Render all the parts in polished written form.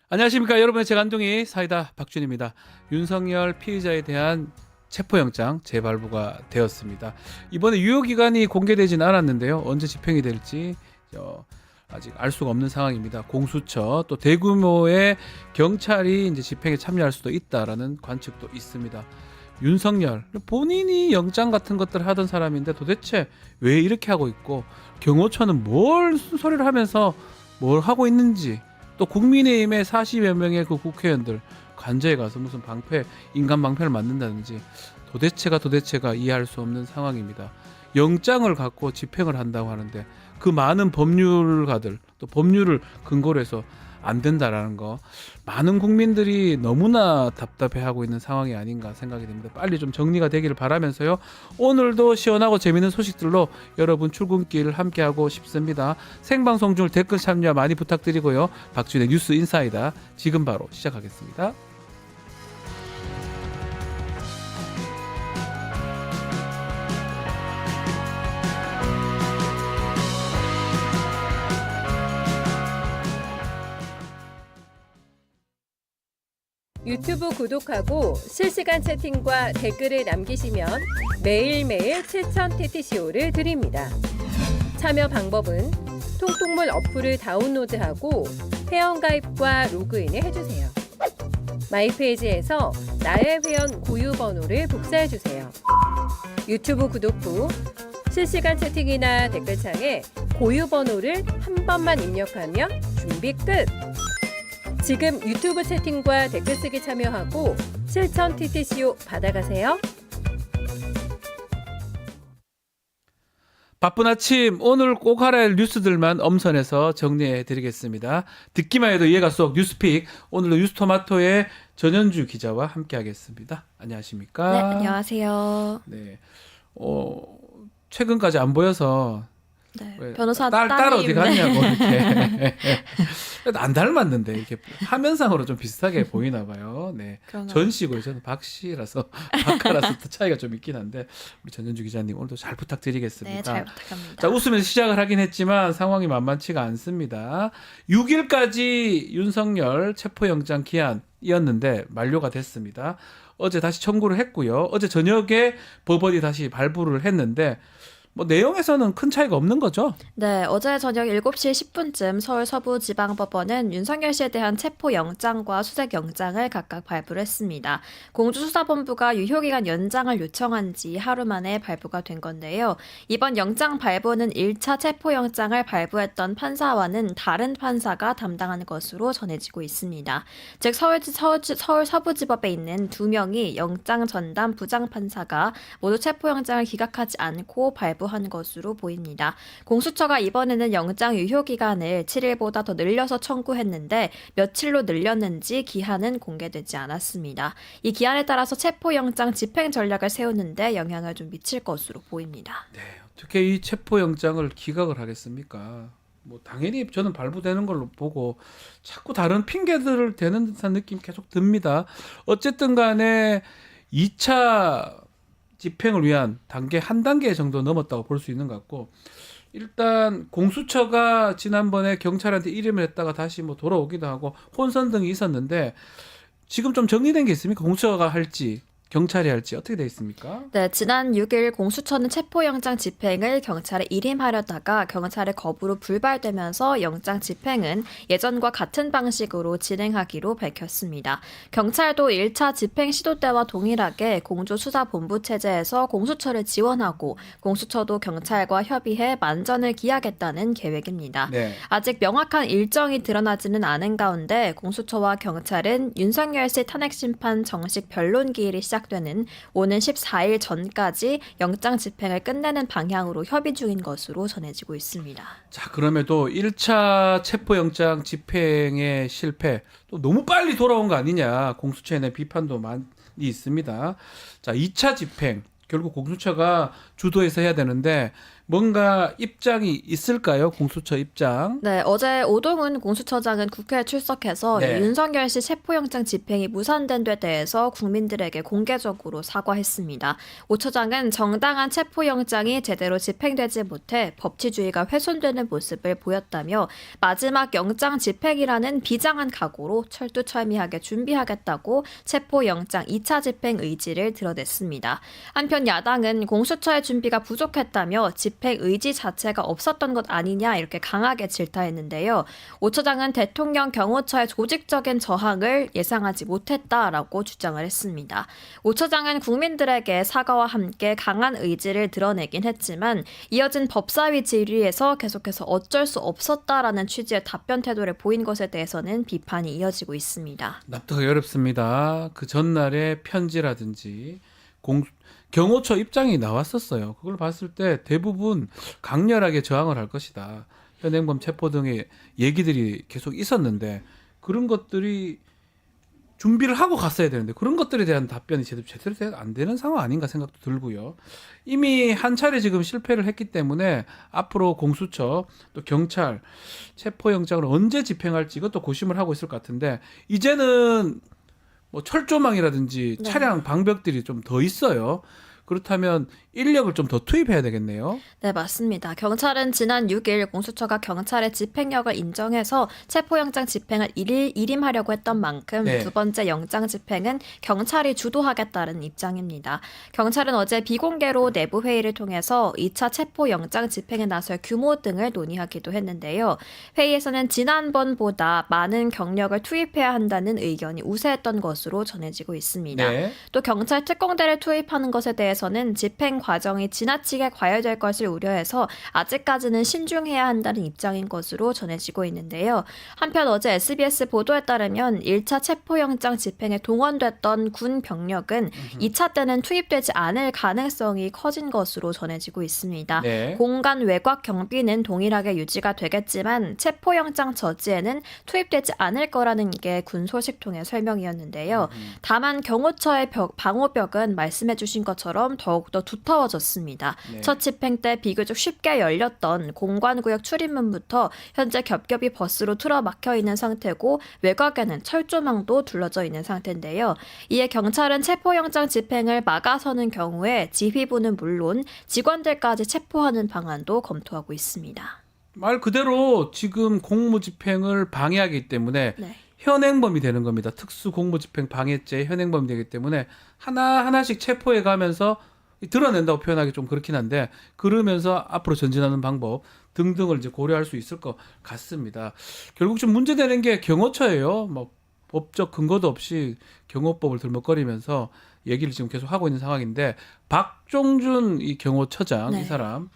안녕하십니까 여러분의 재간둥이 사이다 박준입니다. 윤석열 피의자에 대한 체포영장 재발부가 되었습니다. 이번에 유효기간이 공개되진 않았는데요. 언제 집행이 될지 아직 알 수가 없는 상황입니다. 공수처 또 대규모의 경찰이 이제 집행에 참여할 수도 있다라는 관측도 있습니다. 윤석열 본인이 영장 같은 것들을 하던 사람인데 도대체 왜 이렇게 하고 있고 경호처는 뭘 순소리를 하면서 뭘 하고 있는지, 또 국민의힘의 40여 명의 그 국회의원들 관저에 가서 무슨 인간 방패를 만든다든지 도대체가 이해할 수 없는 상황입니다. 영장을 갖고 집행을 한다고 하는데 그 많은 법률가들 또 법률을 근거로 해서 안 된다라는 거, 많은 국민들이 너무나 답답해하고 있는 상황이 아닌가 생각이 됩니다. 빨리 좀 정리가 되기를 바라면서요. 오늘도 시원하고 재미있는 소식들로 여러분 출근길 함께하고 싶습니다. 생방송 중 댓글 참여 많이 부탁드리고요. 박준의 뉴스 인사이다 지금 바로 시작하겠습니다. 유튜브 구독하고 실시간 채팅과 댓글을 남기시면 매일매일 7,000TTCO를 드립니다. 참여 방법은 통통물 어플을 다운로드하고 회원가입과 로그인을 해주세요. 마이페이지에서 나의 회원 고유 번호를 복사해주세요. 유튜브 구독 후 실시간 채팅이나 댓글창에 고유 번호를 한 번만 입력하면 준비 끝! 지금 유튜브 채팅과 댓글 쓰기 참여하고 7,000TTCO 받아가세요. 바쁜 아침 오늘 꼭 알아야 할 뉴스들만 엄선해서 정리해 드리겠습니다. 듣기만 해도 이해가 쏙 뉴스픽, 오늘도 뉴스토마토의 전현주 기자와 함께하겠습니다. 안녕하십니까? 네, 안녕하세요. 네, 최근까지 안 보여서 네, 변호사 딸 어디 따님. 갔냐고 이렇게 안 닮았는데 이렇게 화면상으로 좀 비슷하게 보이나 봐요. 네, 그런가요? 전씨고요. 저는 박씨라서 박하라서 또 차이가 좀 있긴 한데 우리 전현주 기자님 오늘도 잘 부탁드리겠습니다. 네, 잘 부탁합니다. 자, 웃으면서 시작을 하긴 했지만 상황이 만만치가 않습니다. 6일까지 윤석열 체포영장 기한이었는데 만료가 됐습니다. 어제 다시 청구를 했고요. 어제 저녁에 법원이 다시 발부를 했는데 뭐 내용에서는 큰 차이가 없는 거죠? 네, 어제 저녁 7시 10분쯤 서울 서부지방법원은 윤석열 씨에 대한 체포영장과 수색영장을 각각 발부를 했습니다. 공주수사본부가 유효기간 연장을 요청한 지 하루 만에 발부가 된 건데요. 이번 영장 발부는 1차 체포영장을 발부했던 판사와는 다른 판사가 담당하는 것으로 전해지고 있습니다. 즉 서울 서부지법에 있는 2명이 영장 전담 부장판사가 모두 체포영장을 기각하지 않고 발부한 것으로 보입니다. 공수처가 이번에는 영장 유효기간을 7일보다 더 늘려서 청구했는데 며칠로 늘렸는지 기한은 공개되지 않았습니다. 이 기한에 따라서 체포영장 집행 전략을 세우는데 영향을 좀 미칠 것으로 보입니다. 네, 어떻게 이 체포영장을 기각을 하겠습니까? 뭐 당연히 저는 발부되는 걸로 보고 자꾸 다른 핑계들을 대는 듯한 느낌 계속 듭니다. 어쨌든 간에 2차 집행을 위한 단계 한 단계 정도 넘었다고 볼 수 있는 것 같고, 일단 공수처가 지난번에 경찰한테 이름을 했다가 다시 뭐 돌아오기도 하고 혼선 등이 있었는데 지금 좀 정리된 게 있습니까? 공수처가 할지 경찰이 할지 어떻게 돼 있습니까? 네, 지난 6일 공수처는 체포영장 집행을 경찰에 일임하려다가 경찰의 거부로 불발되면서 영장 집행은 예전과 같은 방식으로 진행하기로 밝혔습니다. 경찰도 1차 집행 시도 때와 동일하게 공조수사본부 체제에서 공수처를 지원하고 공수처도 경찰과 협의해 만전을 기하겠다는 계획입니다. 네. 아직 명확한 일정이 드러나지는 않은 가운데 공수처와 경찰은 윤석열 씨 탄핵심판 정식 변론 기일이 시작되는 오는 14일 전까지 영장 집행을 끝내는 방향으로 협의 중인 것으로 전해지고 있습니다. 자, 그럼에도 1차 체포영장 집행의 실패, 또 너무 빨리 돌아온 거 아니냐, 공수처에 대한 비판도 많이 있습니다. 자, 2차 집행 결국 공수처가 주도해서 해야 되는데 뭔가 입장이 있을까요? 공수처 입장. 네, 어제 오동훈 공수처장은 국회에 출석해서 네. 윤석열 씨 체포영장 집행이 무산된 데 대해서 국민들에게 공개적으로 사과했습니다. 오 처장은 정당한 체포영장이 제대로 집행되지 못해 법치주의가 훼손되는 모습을 보였다며 마지막 영장 집행이라는 비장한 각오로 철두철미하게 준비하겠다고 체포영장 2차 집행 의지를 드러냈습니다. 한편 야당은 공수처의 준비가 부족했다며 집행 의지 자체가 없었던 것 아니냐 이렇게 강하게 질타했는데요. 오 처장은 대통령 경호처의 조직적인 저항을 예상하지 못했다라고 주장을 했습니다. 오 처장은 국민들에게 사과와 함께 강한 의지를 드러내긴 했지만 이어진 법사위 질의에서 계속해서 어쩔 수 없었다라는 취지의 답변 태도를 보인 것에 대해서는 비판이 이어지고 있습니다. 납득하기 어렵습니다. 그 전날에 편지라든지 경호처 입장이 나왔었어요. 그걸 봤을 때 대부분 강렬하게 저항을 할 것이다. 현행범 체포 등의 얘기들이 계속 있었는데 그런 것들이 준비를 하고 갔어야 되는데 그런 것들에 대한 답변이 제대로 안 되는 상황 아닌가 생각도 들고요. 이미 한 차례 지금 실패를 했기 때문에 앞으로 공수처 또 경찰 체포영장을 언제 집행할지 이것도 고심을 하고 있을 것 같은데 이제는 뭐 철조망이라든지 네. 차량 방벽들이 좀 더 있어요. 그렇다면 인력을 좀 더 투입해야 되겠네요. 네, 맞습니다. 경찰은 지난 6일 공수처가 경찰의 집행력을 인정해서 체포영장 집행을 일임하려고 했던 만큼 네. 두 번째 영장 집행은 경찰이 주도하겠다는 입장입니다. 경찰은 어제 비공개로 내부 회의를 통해서 2차 체포영장 집행에 나설 규모 등을 논의하기도 했는데요. 회의에서는 지난번보다 많은 경력을 투입해야 한다는 의견이 우세했던 것으로 전해지고 있습니다. 네. 또 경찰 특공대를 투입하는 것에 대해서는 집행 과정이 지나치게 과열될 것을 우려해서 아직까지는 신중해야 한다는 입장인 것으로 전해지고 있는데요. 한편 어제 SBS 보도에 따르면 1차 체포영장 집행에 동원됐던 군 병력은 2차 때는 투입되지 않을 가능성이 커진 것으로 전해지고 있습니다. 네. 공간 외곽 경비는 동일하게 유지가 되겠지만 체포영장 저지에는 투입되지 않을 거라는 게 군 소식통의 설명이었는데요. 다만 경호처의 방호벽은 말씀해 주신 것처럼 더욱더 두터워졌습니다. 네. 첫 집행 때 비교적 쉽게 열렸던 공관구역 출입문부터 현재 겹겹이 버스로 틀어막혀 있는 상태고 외곽에는 철조망도 둘러져 있는 상태인데요. 이에 경찰은 체포영장 집행을 막아서는 경우에 지휘부는 물론 직원들까지 체포하는 방안도 검토하고 있습니다. 말 그대로 지금 공무집행을 방해하기 때문에 네. 현행범이 되는 겁니다. 특수 공무집행 방해죄 현행범이 되기 때문에 하나하나씩 체포해 가면서 드러낸다고 표현하기 좀 그렇긴 한데 그러면서 앞으로 전진하는 방법 등등을 이제 고려할 수 있을 것 같습니다. 결국 좀 문제되는 게 경호처예요. 뭐 법적 근거도 없이 경호법을 들먹거리면서 얘기를 지금 계속 하고 있는 상황인데 박종준 이 경호처장 네. 이 사람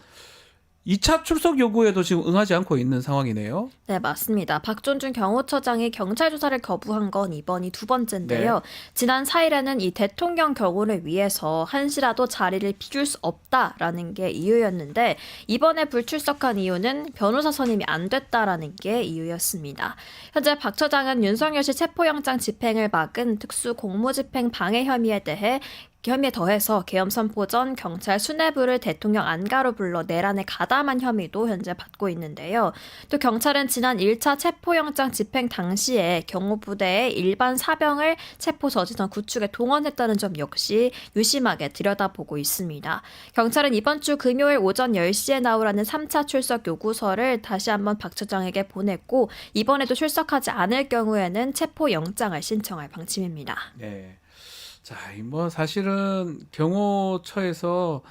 2차 출석 요구에도 지금 응하지 않고 있는 상황이네요. 네, 맞습니다. 박종준 경호처장이 경찰 조사를 거부한 건 이번이 두 번째인데요. 네. 지난 4일에는 이 대통령 경호를 위해서 한시라도 자리를 비울 수 없다라는 게 이유였는데 이번에 불출석한 이유는 변호사 선임이 안 됐다라는 게 이유였습니다. 현재 박 처장은 윤석열 씨 체포영장 집행을 막은 특수 공무집행 방해 혐의에 더해서 계엄 선포 전 경찰 수뇌부를 대통령 안가로 불러 내란에 가담한 혐의도 현재 받고 있는데요. 또 경찰은 지난 1차 체포영장 집행 당시에 경호부대의 일반 사병을 체포 저지선 구축에 동원했다는 점 역시 유심하게 들여다보고 있습니다. 경찰은 이번 주 금요일 오전 10시에 나오라는 3차 출석 요구서를 다시 한번 박 처장에게 보냈고 이번에도 출석하지 않을 경우에는 체포영장을 신청할 방침입니다. 네. 자, 뭐 사실은 경호처에서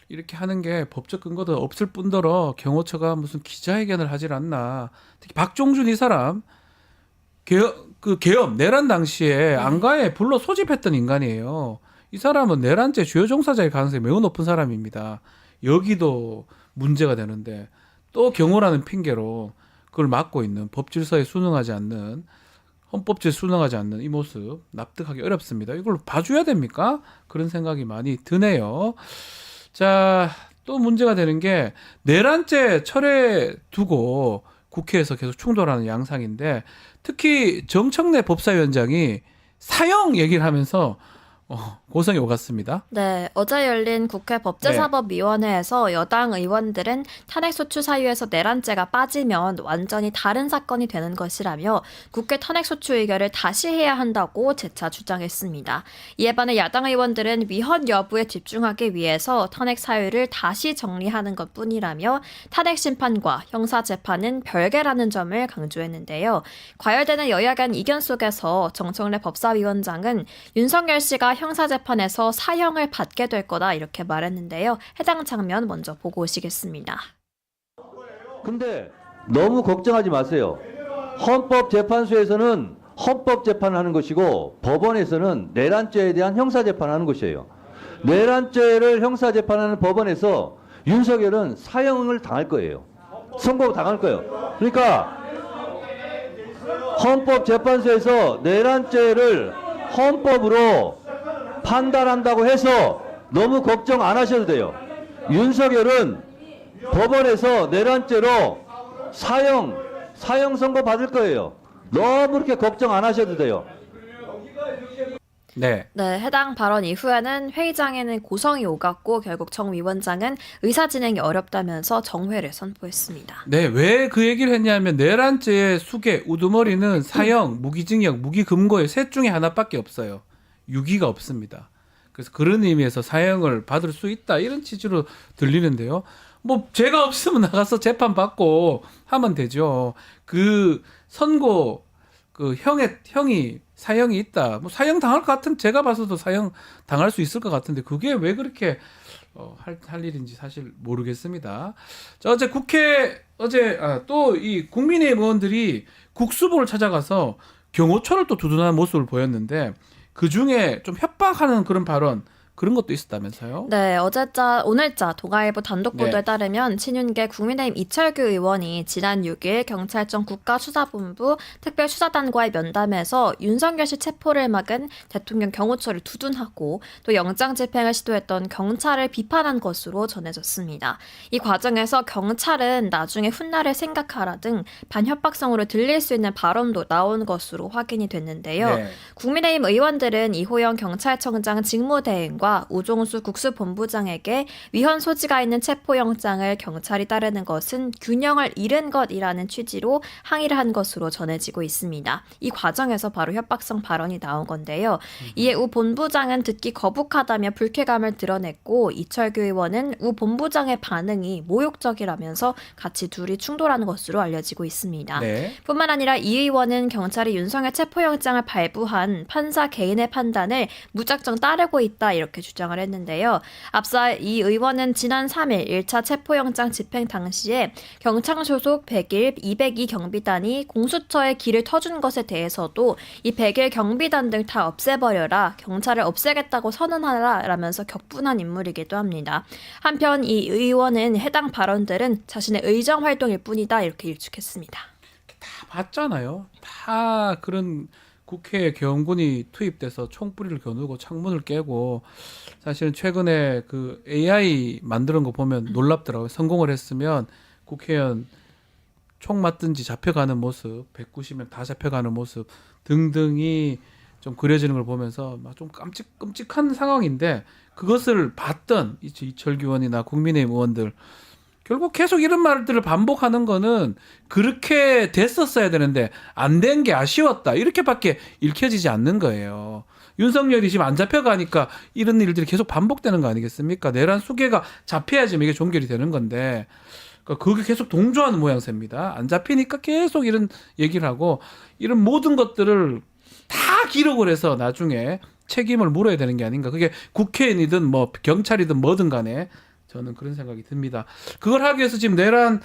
이렇게 하는 게 법적 근거도 없을 뿐더러 경호처가 무슨 기자회견을 하질 않나. 특히 박종준 이 사람 계엄 내란 당시에 안가에 불러 소집했던 인간이에요. 이 사람은 내란죄 주요 종사자일 가능성이 매우 높은 사람입니다. 여기도 문제가 되는데 또 경호라는 핑계로 그걸 막고 있는 법질서에 순응하지 않는 헌법질 순응하지 않는 이 모습 납득하기 어렵습니다. 이걸 봐줘야 됩니까? 그런 생각이 많이 드네요. 자, 또 문제가 되는 게 내란죄 철회 두고 국회에서 계속 충돌하는 양상인데 특히 정청래 법사위원장이 사형 얘기를 하면서 고성이 오갔습니다. 네, 어제 열린 국회 법제사법위원회에서 여당 의원들은 탄핵소추 사유에서 내란죄가 빠지면 완전히 다른 사건이 되는 것이라며 국회 탄핵소추 의결을 다시 해야 한다고 재차 주장했습니다. 이에 반해 야당 의원들은 위헌 여부에 집중하기 위해서 탄핵 사유를 다시 정리하는 것뿐이라며 탄핵 심판과 형사재판은 별개라는 점을 강조했는데요. 과열되는 여야 간 이견 속에서 정청래 법사위원장은 윤석열 씨가 형사재판에서 사형을 받게 될 거다 이렇게 말했는데요. 해당 장면 먼저 보고 오시겠습니다. 근데 너무 걱정하지 마세요. 헌법재판소에서는 헌법재판을 하는 것이고 법원에서는 내란죄에 대한 형사재판을 하는 것이에요. 내란죄를 형사재판하는 법원에서 윤석열은 사형을 당할 거예요. 선고 당할 거예요. 그러니까 헌법재판소에서 내란죄를 헌법으로 판단한다고 해서 너무 걱정 안 하셔도 돼요. 윤석열은 법원에서 내란죄로 사형 선고 받을 거예요. 너무 그렇게 걱정 안 하셔도 돼요. 네. 네, 해당 발언 이후에는 회의장에는 고성이 오갔고 결국 정 위원장은 의사 진행이 어렵다면서 정회를 선포했습니다. 네, 왜 그 얘기를 했냐면 내란죄의 수괴, 우두머리는 사형, 무기징역, 무기금고의 셋 중에 하나밖에 없어요. 유기가 없습니다. 그래서 그런 의미에서 사형을 받을 수 있다 이런 취지로 들리는데요. 뭐 죄가 없으면 나가서 재판 받고 하면 되죠. 그 선고 그 형이 사형이 있다. 뭐 사형 당할 것 같은 제가 봐서도 사형 당할 수 있을 것 같은데 그게 왜 그렇게 할 일인지 사실 모르겠습니다. 자, 어제 또 이 국민의힘 의원들이 국수부를 찾아가서 경호처를 또 두둔하는 모습을 보였는데 그 중에 좀 협박하는 그런 발언 그런 것도 있었다면서요? 네, 오늘자 동아일보 단독 보도에 네. 따르면 친윤계 국민의힘 이철규 의원이 지난 6일 경찰청 국가수사본부 특별수사단과의 면담에서 윤석열 씨 체포를 막은 대통령 경호처를 두둔하고 또 영장 집행을 시도했던 경찰을 비판한 것으로 전해졌습니다. 이 과정에서 경찰은 나중에 훗날을 생각하라 등 반협박성으로 들릴 수 있는 발언도 나온 것으로 확인이 됐는데요. 네. 국민의힘 의원들은 이호영 경찰청장 직무대행과 우종수 국수본부장에게 위헌 소지가 있는 체포영장을 경찰이 따르는 것은 균형을 잃은 것이라는 취지로 항의를 한 것으로 전해지고 있습니다. 이 과정에서 바로 협박성 발언이 나온 건데요. 이에 우 본부장은 듣기 거북하다며 불쾌감을 드러냈고 이철규 의원은 우 본부장의 반응이 모욕적이라면서 같이 둘이 충돌하는 것으로 알려지고 있습니다. 네. 뿐만 아니라 이 의원은 경찰이 윤석열 체포영장을 발부한 판사 개인의 판단을 무작정 따르고 있다 이렇게 주장을 했는데요. 앞서 이 의원은 지난 3일 1차 체포영장 집행 당시에 경찰 소속 101, 202 경비단이 공수처에 길을 터준 것에 대해서도 이 101 경비단 등 다 없애버려라, 경찰을 없애겠다고 선언하라 라면서 격분한 인물이기도 합니다. 한편 이 의원은 해당 발언들은 자신의 의정 활동일 뿐이다 이렇게 일축했습니다. 다 봤잖아요. 다 그런 국회에 경군이 투입돼서 총뿌리를 겨누고 창문을 깨고 사실은 최근에 그 AI 만드는 거 보면 놀랍더라고요. 성공을 했으면 국회의원 총 맞든지 잡혀가는 모습, 190명 다 잡혀가는 모습 등등이 좀 그려지는 걸 보면서 막 좀 끔찍한 상황인데 그것을 봤던 이철규 의원이나 국민의힘 의원들 결국 계속 이런 말들을 반복하는 거는 그렇게 됐었어야 되는데 안 된 게 아쉬웠다. 이렇게밖에 읽혀지지 않는 거예요. 윤석열이 지금 안 잡혀가니까 이런 일들이 계속 반복되는 거 아니겠습니까? 내란 수괴가 잡혀야지 이게 종결이 되는 건데 그게 계속 동조하는 모양새입니다. 안 잡히니까 계속 이런 얘기를 하고 이런 모든 것들을 다 기록을 해서 나중에 책임을 물어야 되는 게 아닌가. 그게 국회의원이든 뭐 경찰이든 뭐든 간에 저는 그런 생각이 듭니다. 그걸 하기 위해서 지금 내란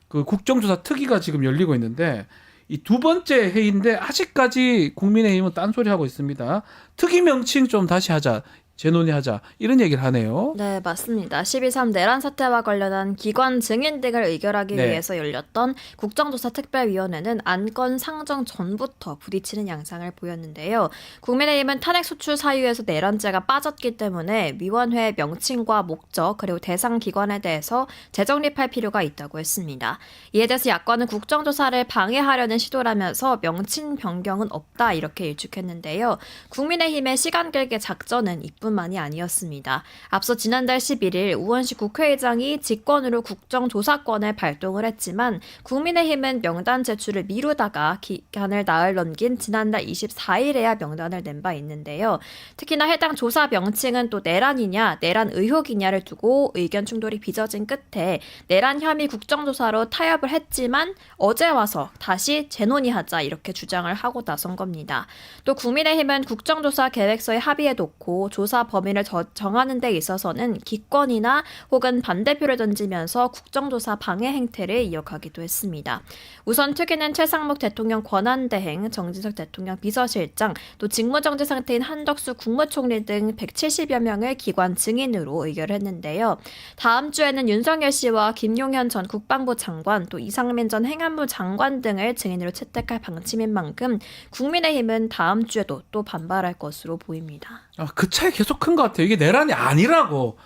그 국정조사 특위가 지금 열리고 있는데 이 두 번째 회의인데 아직까지 국민의힘은 딴소리 하고 있습니다. 특위 명칭 좀 다시 하자. 재논의하자 이런 얘기를 하네요. 네, 맞습니다. 12.3 내란 사태와 관련한 기관 증인 등을 의결하기 네. 위해서 열렸던 국정조사 특별위원회는 안건 상정 전부터 부딪히는 양상을 보였는데요. 국민의힘은 탄핵 소추 사유에서 내란죄가 빠졌기 때문에 위원회의 명칭과 목적 그리고 대상 기관에 대해서 재정립할 필요가 있다고 했습니다. 이에 대해서 야권은 국정조사를 방해하려는 시도라면서 명칭 변경은 없다 이렇게 일축했는데요. 국민의힘의 시간 끌기 작전은 이뿐만이 아니었습니다. 앞서 지난달 11일 우원식 국회의장이 직권으로 국정조사권을 발동을 했지만 국민의힘은 명단 제출을 미루다가 기간을 나흘 넘긴 지난달 24일에야 명단을 낸 바 있는데요. 특히나 해당 조사 명칭은 또 내란이냐 내란 의혹이냐를 두고 의견 충돌이 빚어진 끝에 내란 혐의 국정조사로 타협을 했지만 어제 와서 다시 재논의하자 이렇게 주장을 하고 나선 겁니다. 또 국민의힘은 국정조사 계획서에 합의해 놓고 조사 범위를 정하는 데 있어서는 기권이나 혹은 반대표를 던지면서 국정조사 방해 행태를 이어가기도 했습니다. 우선 특위는 최상목 대통령 권한대행, 정진석 대통령 비서실장, 또 직무정지 상태인 한덕수 국무총리 등 170여 명을 기관 증인으로 의결했는데요. 다음 주에는 윤석열 씨와 김용현 전 국방부 장관, 또 이상민 전 행안부 장관 등을 증인으로 채택할 방침인 만큼 국민의힘은 다음 주에도 또 반발할 것으로 보입니다. 그 차이 계속 큰 것 같아요. 이게 내란이 아니라고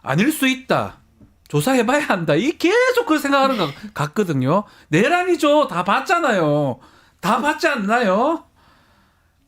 아닐 수 있다. 조사해봐야 한다. 이 계속 그 생각하는 것 같거든요. 내란이죠. 다 봤잖아요. 다 봤지 않나요?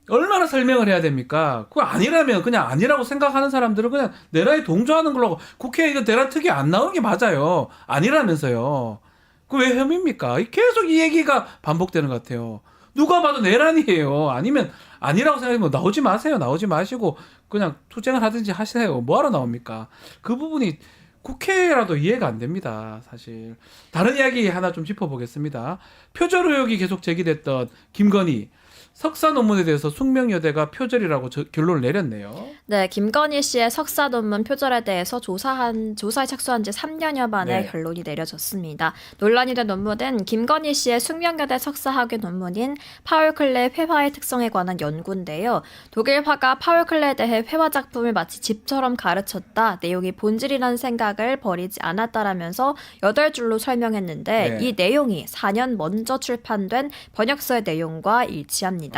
얼마나 설명을 해야 됩니까? 그거 아니라면 그냥 아니라고 생각하는 사람들은 그냥 내란에 동조하는 걸로 하고 국회에 이거 내란 특위 안 나오는 게 맞아요. 아니라면서요. 그 왜 혐의입니까? 계속 이 얘기가 반복되는 것 같아요. 누가 봐도 내란이에요. 아니면 아니라고 생각하면 나오지 마세요. 나오지 마시고 그냥 투쟁을 하든지 하세요. 뭐하러 나옵니까? 그 부분이 국회라도 이해가 안 됩니다. 사실. 다른 이야기 하나 좀 짚어보겠습니다. 표절 의혹이 계속 제기됐던 김건희 석사 논문에 대해서 숙명여대가 표절이라고 결론을 내렸네요. 네, 김건희 씨의 석사 논문 표절에 대해서 조사에 착수한 지 3년여 만에 네. 결론이 내려졌습니다. 논란이 된 논문은 김건희 씨의 숙명여대 석사학위 논문인 파울 클레 회화의 특성에 관한 연구인데요. 독일 화가 파울 클레에 대해 회화 작품을 마치 집처럼 가르쳤다. 내용이 본질이라는 생각을 버리지 않았다라면서 8줄로 설명했는데 네. 이 내용이 4년 먼저 출판된 번역서의 내용과 일치합니다.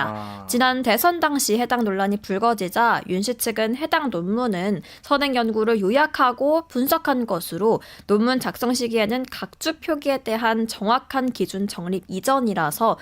지난 대선 당시 해당 논란이 불거지자 윤 씨 측은 해당 논문은 선행 연구를 요약하고 분석한 것으로 논문 작성 시기에는 각주 표기에 대한 정확한 기준 정립 이전이라서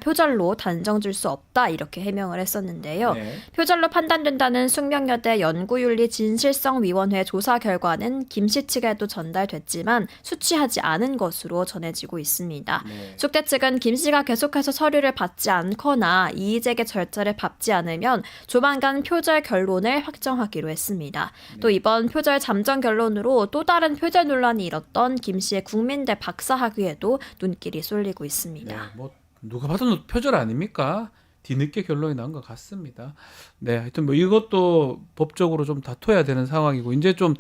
표절로 단정 줄 수 없다 이렇게 해명을 했었는데요. 네. 표절로 판단된다는 숙명여대 연구윤리 진실성위원회 조사 결과는 김 씨 측에도 전달됐지만 수취하지 않은 것으로 전해지고 있습니다. 네. 숙대 측은 김 씨가 계속해서 서류를 받지 않거나 이의제기 절차를 밟지 않으면 조만간 표절 결론을 확정하기로 했습니다. 또 이번 표절 잠정 결론으로 또 다른 표절 논란이 일었던 김 씨의 국민대 박사학위에도 눈길이 쏠리고 있습니다. 네, 뭐 누가 봐도 표절 아닙니까? 뒤늦게 결론이 난 것 같습니다. 네, 하여튼 뭐 이것도 법적으로 좀 다퉈야 되는 상황이고 이제 좀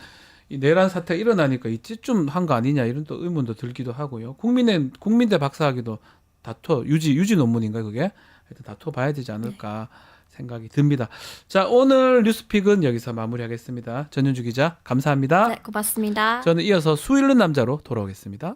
이 내란 사태가 일어나니까 이쯤 한 거 아니냐 이런 또 의문도 들기도 하고요. 국민대 박사학위도 유지 논문인가요, 그게? 하여튼 다퉈봐야 되지 않을까 생각이 듭니다. 자, 오늘 뉴스픽은 여기서 마무리하겠습니다. 전윤주 기자, 감사합니다. 네, 고맙습니다. 저는 이어서 수 있는 남자로 돌아오겠습니다.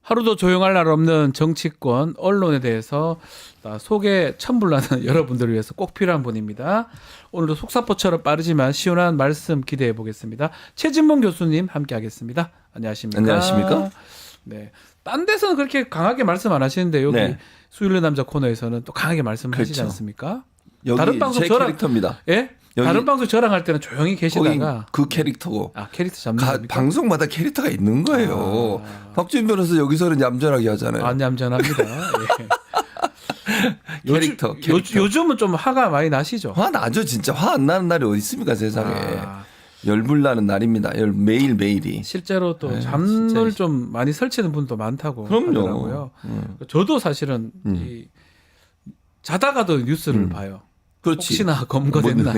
하루도 조용할 날 없는 정치권, 언론에 대해서 속에 천불나는 여러분들을 위해서 꼭 필요한 분입니다. 오늘도 속사포처럼 빠르지만 시원한 말씀 기대해 보겠습니다. 최진봉 교수님 함께하겠습니다. 안녕하십니까? 안녕하십니까? 네. 딴 데서는 그렇게 강하게 말씀 안 하시는데 여기 네. 수요일의 남자 코너에서는 또 강하게 말씀하시지 그렇죠. 않습니까? 여기 다른 방송 제 저랑 캐릭터입니다. 예? 여기- 다른 방송 저랑 할 때는 조용히 거기 계시다가 그 캐릭터고 캐릭터 잡는 겁니까? 방송마다 캐릭터가 있는 거예요. 박주민 변호사 여기서는 얌전하게 하잖아요. 안 얌전합니다. 예. 캐릭터. 요즘은 좀 화가 많이 나시죠? 화 나죠 진짜. 화 안 나는 날이 어디 있습니까 세상에. 아, 열불 나는 날입니다. 매일 매일이. 실제로 또 네, 잠을 진짜. 좀 많이 설치는 분도 많다고 그럼요. 하더라고요. 저도 사실은 이 자다가도 뉴스를 봐요. 그렇지. 혹시나 검거됐나,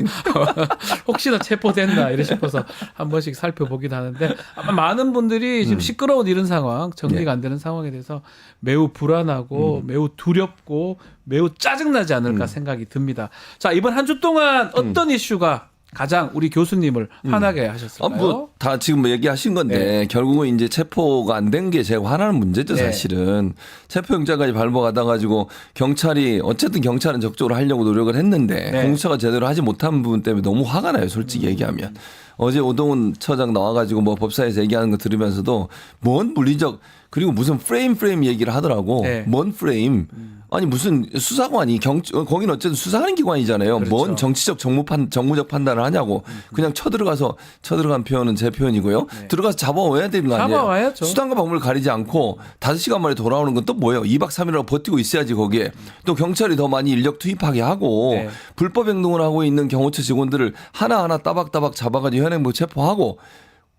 혹시나 체포됐나 이래 싶어서 한 번씩 살펴보기도 하는데 아마 많은 분들이 지금 시끄러운 이런 상황, 정리가 안 되는 상황에 대해서 매우 불안하고 매우 두렵고 매우 짜증나지 않을까 생각이 듭니다. 자, 이번 한 주 동안 어떤 이슈가 가장 우리 교수님을 화나게 하셨을까요? 뭐 다 지금 뭐 얘기하신 건데 결국은 이제 체포가 안 된 게 제가 화나는 문제죠 네. 사실은. 체포영장까지 발부받아 가지고 경찰이 어쨌든 경찰은 적극적으로 하려고 노력을 했는데 네. 공수처가 제대로 하지 못한 부분 때문에 너무 화가 나요 솔직히 얘기하면. 어제 오동훈 처장 나와가지고 뭐 법사에서 얘기하는 거 들으면서도 뭔 물리적 그리고 무슨 프레임 얘기를 하더라고. 네. 뭔 프레임. 아니 무슨 수사관이 거긴 어쨌든 수사하는 기관이잖아요. 그렇죠. 뭔 정치적 정무적 판단을 하냐고. 그냥 쳐들어간 표현은 제 표현이고요. 들어가서 잡아와야 되는 거 아니에요. 잡아와야죠. 수단과 방법을 가리지 않고 5시간 만에 돌아오는 건 또 뭐예요. 2박 3일이라고 버티고 있어야지 거기에. 또 경찰이 더 많이 인력 투입하게 하고 네. 불법 행동을 하고 있는 경호처 직원들을 하나하나 따박따박 잡아가지고 현행범 체포하고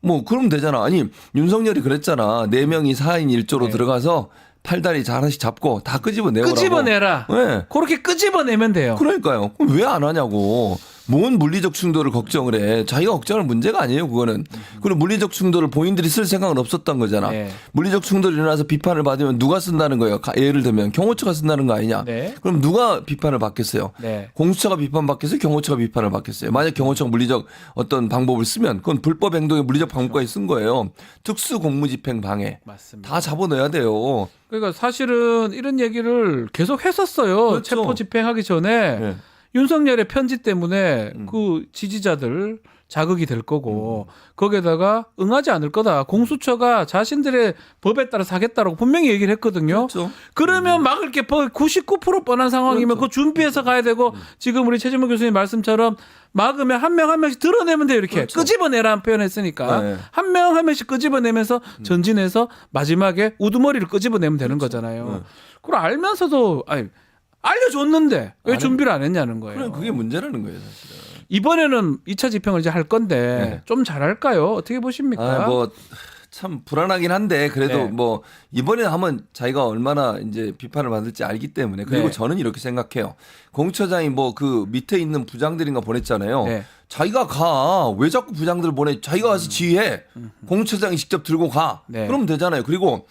뭐 그러면 되잖아. 아니 윤석열이 그랬잖아. 4명이 4인 1조로 네. 들어가서 팔다리 하나씩 잡고 다 끄집어내라고. 끄집어내라. 네. 그렇게 끄집어내면 돼요. 그러니까요. 그럼 왜 안 하냐고. 뭔 물리적 충돌을 걱정을 해. 자기가 걱정하는 문제가 아니에요, 그거는. 그리고 물리적 충돌을 본인들이 쓸 생각은 없었던 거잖아. 네. 물리적 충돌이 일어나서 비판을 받으면 누가 쓴다는 거예요. 예를 들면 경호처가 쓴다는 거 아니냐. 네. 그럼 누가 비판을 받겠어요. 네. 공수처가 비판받겠어요? 경호처가 비판을 받겠어요? 만약 경호처가 물리적 어떤 방법을 쓰면 그건 불법 행동에 물리적 방법까지 쓴 거예요. 특수 공무집행 방해. 맞습니다. 다 잡아넣어야 돼요. 그러니까 사실은 이런 얘기를 계속 했었어요. 그렇죠. 체포 집행하기 전에 네. 윤석열의 편지 때문에 그 지지자들 자극이 될 거고 거기에다가 응하지 않을 거다. 공수처가 자신들의 법에 따라서 하겠다라고 분명히 얘기를 했거든요. 그렇죠. 그러면 막을 게 99% 뻔한 상황이면 그렇죠. 그거 준비해서 가야 되고 지금 우리 최진모 교수님 말씀처럼 막으면 한 명 한 명씩 드러내면 돼요. 이렇게 그렇죠. 끄집어내라는 표현했으니까 네. 한 명 한 명씩 끄집어내면서 전진해서 마지막에 우두머리를 끄집어내면 되는 거잖아요. 네. 그걸 알면서도 알려줬는데 왜 준비를 안 했냐는 거예요. 그럼 그게 문제라는 거예요, 사실은. 이번에는 2차 집행을 이제 할 건데 네. 좀 잘할까요? 어떻게 보십니까? 뭐 참 불안하긴 한데 그래도 네. 뭐 이번에 하면 자기가 얼마나 이제 비판을 받을지 알기 때문에 그리고 네. 저는 이렇게 생각해요. 공처장이 뭐 그 밑에 있는 부장들인가 보냈잖아요. 네. 자기가 가. 왜 자꾸 부장들 보내? 자기가 가서 지휘해. 공처장이 직접 들고 가. 네. 그러면 되잖아요. 그리고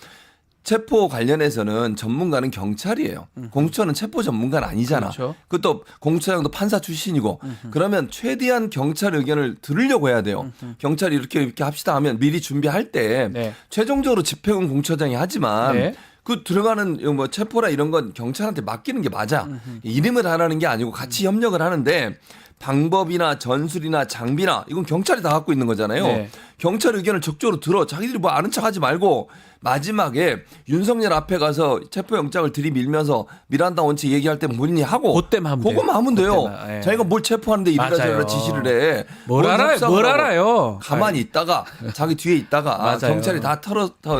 체포 관련해서는 전문가는 경찰이에요. 공수처는 체포 전문가는 아니잖아. 그렇죠. 그것도 공수처장도 판사 출신이고 그러면 최대한 경찰 의견을 들으려고 해야 돼요. 경찰이 이렇게 합시다 하면 미리 준비할 때 네. 최종적으로 집행은 공수처장이 하지만 네. 그 들어가는 뭐 체포나 이런 건 경찰한테 맡기는 게 맞아. 이름을 하라는 게 아니고 같이 협력을 하는데 방법이나 전술이나 장비나 이건 경찰이 다 갖고 있는 거잖아요. 네. 경찰 의견을 적극적으로 들어. 자기들이 뭐 아는 척하지 말고 마지막에 윤석열 앞에 가서 체포영장을 들이밀면서 미란다 원칙 얘기할 때 본인이 하고 그때만 하면 돼요. 그거만 하면 돼요. 그때만, 예. 자기가 뭘 체포하는데 이래라 맞아요. 저래라 지시를 해. 뭘 뭔 알아요? 협상을 뭘 하고 알아요? 가만히 있다가 자기 뒤에 있다가 맞아요. 경찰이 다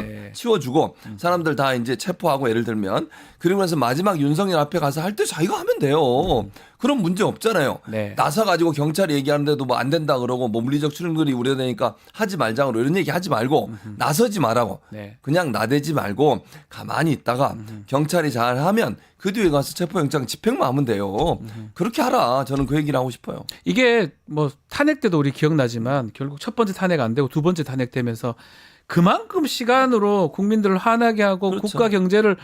네. 치워주고 사람들 다 이제 체포하고 예를 들면 그러고 나서 마지막 윤석열 앞에 가서 할 때 자기가 하면 돼요. 그런 문제 없잖아요. 네. 나서 가지고 경찰이 얘기하는데도 뭐 안 된다 그러고 뭐 물리적 출근이 우려되니까 하지 말자고 이런 얘기 하지 말고 나서지 말라고. 네. 그냥 나대지 말고 가만히 있다가 경찰이 잘하면 그 뒤에 가서 체포영장 집행만 하면 돼요. 그렇게 하라. 저는 그 얘기를 하고 싶어요. 이게 뭐 탄핵 때도 우리 기억나지만 결국 첫 번째 탄핵 안 되고 두 번째 탄핵 되면서 그만큼 시간으로 국민들을 화나게 하고 그렇죠. 국가 경제를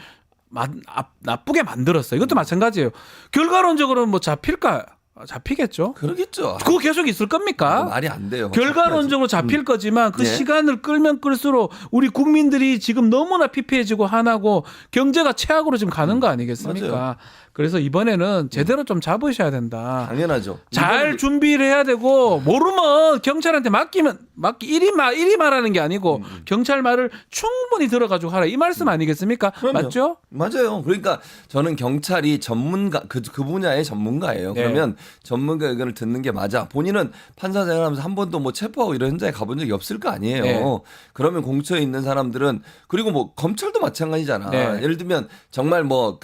나쁘게 만들었어요. 이것도 마찬가지예요. 결과론적으로는 뭐 잡힐까? 잡히겠죠. 그러겠죠. 그거 계속 있을 겁니까? 말이 안 돼요. 결과론적으로 잡힐 거지만 그 예. 시간을 끌면 끌수록 우리 국민들이 지금 너무나 피폐해지고 하나고 경제가 최악으로 지금 가는 거 아니겠습니까? 맞아요. 그래서 이번에는 제대로 좀 잡으셔야 된다. 당연하죠. 잘 준비를 해야 되고 모르면 경찰한테 맡기면 이리 말하는 게 아니고 경찰 말을 충분히 들어가지고 하라 이 말씀 아니겠습니까? 그럼요. 맞죠? 맞아요. 그러니까 저는 경찰이 전문가 그 분야의 전문가예요. 네. 그러면 전문가 의견을 듣는 게 맞아. 본인은 판사 생활하면서 한 번도 뭐 체포하고 이런 현장에 가본 적이 없을 거 아니에요. 네. 그러면 공처에 있는 사람들은 그리고 뭐 검찰도 마찬가지잖아. 네. 예를 들면 정말 뭐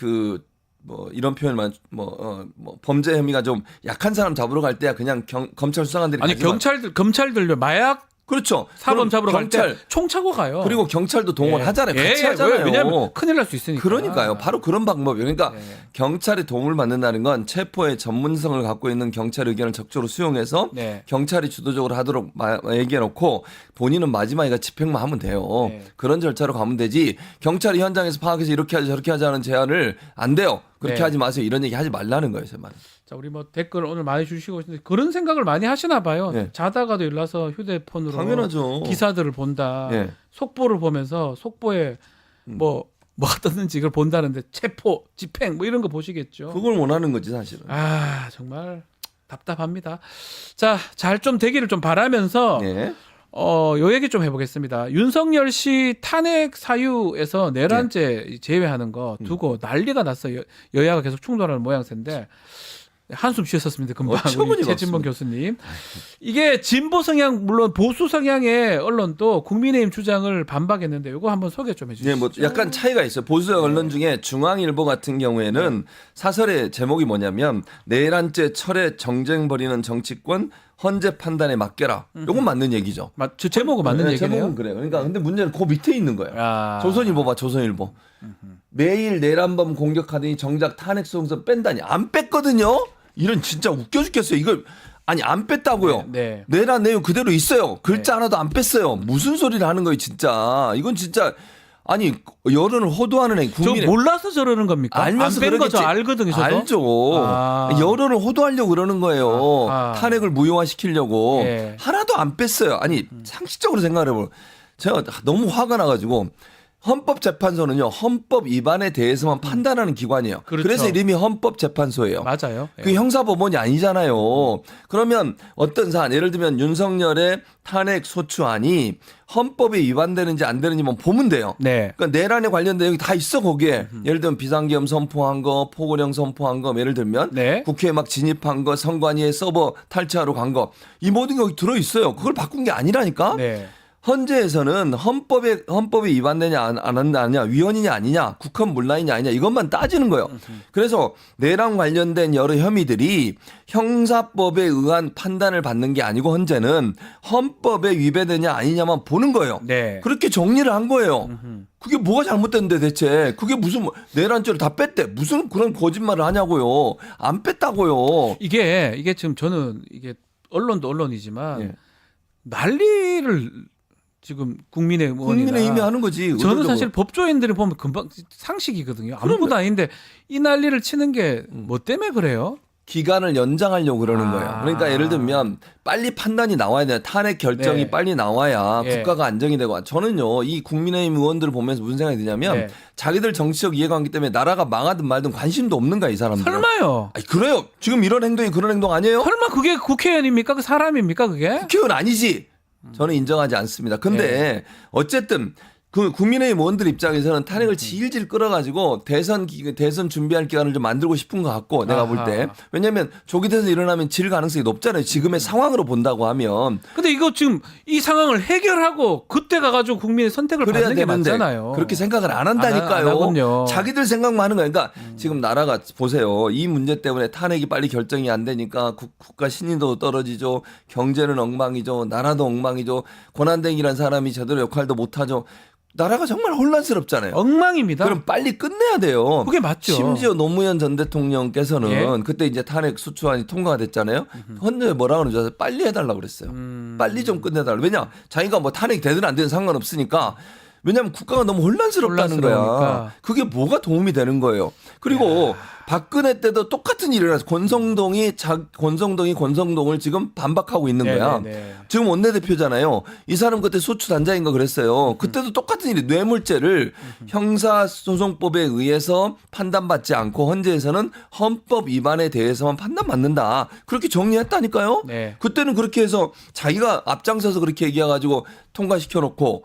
이런 표현만 범죄 혐의가 좀 약한 사람 잡으러 갈 때야 그냥 검찰 수사관들이 아니 가지만 검찰들요 마약 그렇죠. 사범 그럼 잡으러 갈 경찰 때 총 차고 가요. 그리고 경찰도 동원하잖아요. 같이 하잖아요. 왜냐면 큰일 날 수 있으니까. 그러니까요. 바로 그런 방법이에요. 그러니까 네. 경찰이 도움을 받는다는 건 체포의 전문성을 갖고 있는 경찰 의견을 적극적으로 수용해서 네. 경찰이 주도적으로 하도록 얘기해놓고 본인은 마지막에 집행만 하면 돼요. 네. 그런 절차로 가면 되지. 경찰이 현장에서 파악해서 이렇게 하자 저렇게 하자는 제안을 안 돼요. 그렇게 네. 하지 마세요. 이런 얘기 하지 말라는 거예요. 제 말은. 자, 우리 뭐 댓글 오늘 많이 주시고 있는데 그런 생각을 많이 하시나 봐요. 네. 자다가도 일어나서 휴대폰으로 당연하죠. 기사들을 본다. 네. 속보를 보면서 속보에 뭐가 떴는지 이걸 본다는데 체포, 집행 뭐 이런 거 보시겠죠. 그걸 원하는 거지 사실은. 아, 정말 답답합니다. 자, 잘 좀 되기를 좀 바라면서 네. 요 얘기 좀 해보겠습니다. 윤석열 씨 탄핵 사유에서 내란죄 제외하는 거 두고 난리가 났어요. 여야가 계속 충돌하는 모양새인데 한숨 쉬었었습니다. 금방 어처구니가 우리 최진범 없습니다. 교수님. 이게 진보 성향 물론 보수 성향의 언론도 국민의힘 주장을 반박했는데 이거 한번 소개 좀 해주시죠. 네, 뭐 약간 차이가 있어요. 보수 언론 중에 중앙일보 같은 경우에는 사설의 제목이 뭐냐면 내란죄 철회 정쟁 벌이는 정치권 헌재 판단에 맡겨라. 요건 맞는 얘기죠. 저 제목은 맞는 네, 얘기네요. 제목은 그래요. 그러니까 근데 문제는 그 밑에 있는 거예요. 아. 조선일보 봐, 조선일보. 매일 내란범 공격하더니 정작 탄핵 소송서 뺀다니 안 뺐거든요. 이런 진짜 웃겨 죽겠어요. 이걸 아니 안 뺐다고요. 네. 내란 내용 그대로 있어요. 글자 하나도 안 뺐어요. 무슨 소리를 하는 거예요, 진짜. 이건 진짜 아니 여론을 호도하는 애 저 국민의 몰라서 저러는 겁니까? 알면서 안뺀 거죠. 그러겠지. 알거든요. 저도. 알죠. 아. 여론을 호도하려고 그러는 거예요. 아하. 탄핵을 무효화시키려고 예. 하나도 안 뺐어요. 아니 상식적으로 생각을 해보면 제가 너무 화가 나가지고 헌법재판소는요 헌법 위반에 대해서만 판단하는 기관이에요. 그렇죠. 그래서 이름이 헌법재판소예요. 맞아요. 그 형사법원이 아니잖아요. 그러면 어떤 사안 예를 들면 윤석열의 탄핵 소추안이 헌법에 위반되는지 안 되는지만 보면 돼요. 네. 그러니까 내란에 관련된 내용이 다 있어 거기에. 예를 들면 비상계엄 선포한 거, 포고령 선포한 거, 예를 들면 네. 국회에 막 진입한 거, 선관위에 서버 탈취하러 간 거, 이 모든 게 여기 들어 있어요. 그걸 바꾼 게 아니라니까. 네. 헌재에서는 헌법에 위반되냐 안 하느냐, 위헌이냐 아니냐, 국헌 문란이냐 아니냐 이것만 따지는 거예요. 그래서 내란 관련된 여러 혐의들이 형사법에 의한 판단을 받는 게 아니고 헌재는 헌법에 위배되냐 아니냐만 보는 거예요. 네. 그렇게 정리를 한 거예요. 그게 뭐가 잘못됐는데 대체 그게 무슨 내란죄를 다 뺐대 무슨 그런 거짓말을 하냐고요. 안 뺐다고요. 이게 지금 저는 이게 언론도 언론이지만 예. 난리를 지금 국민의힘이 하는 거지. 저는 의도적으로. 사실 법조인들이 보면 금방 상식이거든요. 아무것도 아닌데 이 난리를 치는 게 뭐 때문에 그래요? 기간을 연장하려고 그러는 아. 거예요. 그러니까 예를 들면 빨리 판단이 나와야 돼요. 탄핵 결정이 네. 빨리 나와야 예. 국가가 안정이 되고. 저는요 이 국민의힘 의원들을 보면서 무슨 생각이 드냐면 네. 자기들 정치적 이해관계 때문에 나라가 망하든 말든 관심도 없는가 이 사람들. 설마요? 아니, 그래요. 지금 이런 행동이 그런 행동 아니에요? 설마 그게 국회의원입니까? 그 사람입니까? 그게? 국회의원 아니지. 저는 인정하지 않습니다. 근데 어쨌든 그 국민의힘 의원들 입장에서는 탄핵을 질질 끌어가지고 대선 준비할 기간을 좀 만들고 싶은 것 같고 내가 볼 때. 왜냐하면 조기 대선 일어나면 질 가능성이 높잖아요. 지금의 상황으로 본다고 하면. 근데 이거 지금 이 상황을 해결하고 그때 가가지고 국민의 선택을 그래야 받는 게 되는데 맞잖아요. 그렇게 생각을 안 한다니까요. 안 하군요. 자기들 생각만 하는 거예요. 그러니까 지금 나라가 보세요. 이 문제 때문에 탄핵이 빨리 결정이 안 되니까 국가 신인도 떨어지죠. 경제는 엉망이죠. 나라도 엉망이죠. 권한대행이라는 사람이 제대로 역할도 못하죠. 나라가 정말 혼란스럽잖아요. 엉망입니다. 그럼 빨리 끝내야 돼요. 그게 맞죠. 심지어 노무현 전 대통령께서는 예. 그때 이제 탄핵 수추안이 통과가 됐잖아요. 헌재 뭐라 그러는지 아세요? 빨리 해달라고 그랬어요. 빨리 좀 끝내달라. 왜냐? 자기가 뭐 탄핵 되든 안 되든 상관없으니까 왜냐하면 국가가 너무 혼란스럽다는 거야. 혼란스러우니까. 그게 뭐가 도움이 되는 거예요. 그리고 박근혜 때도 똑같은 일을 해서 권성동이 권성동을 지금 반박하고 있는 거야. 네네네. 지금 원내대표잖아요. 이 사람 그때 소추 단장인가 그랬어요. 그때도 똑같은 일이 뇌물죄를 형사소송법에 의해서 판단받지 않고 헌재에서는 헌법 위반에 대해서만 판단받는다. 그렇게 정리했다니까요. 네. 그때는 그렇게 해서 자기가 앞장서서 그렇게 얘기해가지고 통과시켜놓고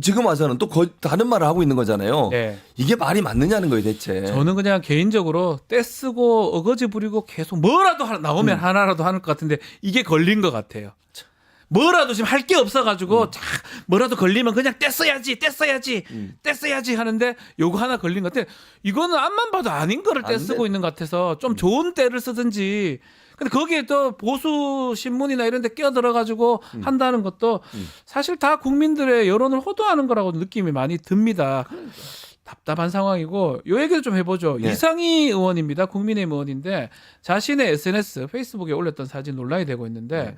지금 와서는 또 다른 말을 하고 있는 거잖아요. 네. 이게 말이 맞느냐는 거예요, 대체. 저는 그냥 개인적으로 떼쓰고 어거지 부리고 계속 뭐라도 나오면 하나라도 하는 것 같은데 이게 걸린 것 같아요. 뭐라도 지금 할 게 없어가지고 뭐라도 걸리면 그냥 떼써야지 하는데 요거 하나 걸린 것 같아. 이거는 앞만 봐도 아닌 거를 안 떼쓰고 돼. 있는 것 같아서 좀 좋은 때를 쓰든지. 근데 거기에 또 보수 신문이나 이런 데 끼어들어가지고 한다는 것도 사실 다 국민들의 여론을 호도하는 거라고 느낌이 많이 듭니다. 답답한 상황이고 요 얘기를 좀 해보죠. 네. 이상희 의원입니다. 국민의힘 의원인데 자신의 SNS 페이스북에 올렸던 사진 논란이 되고 있는데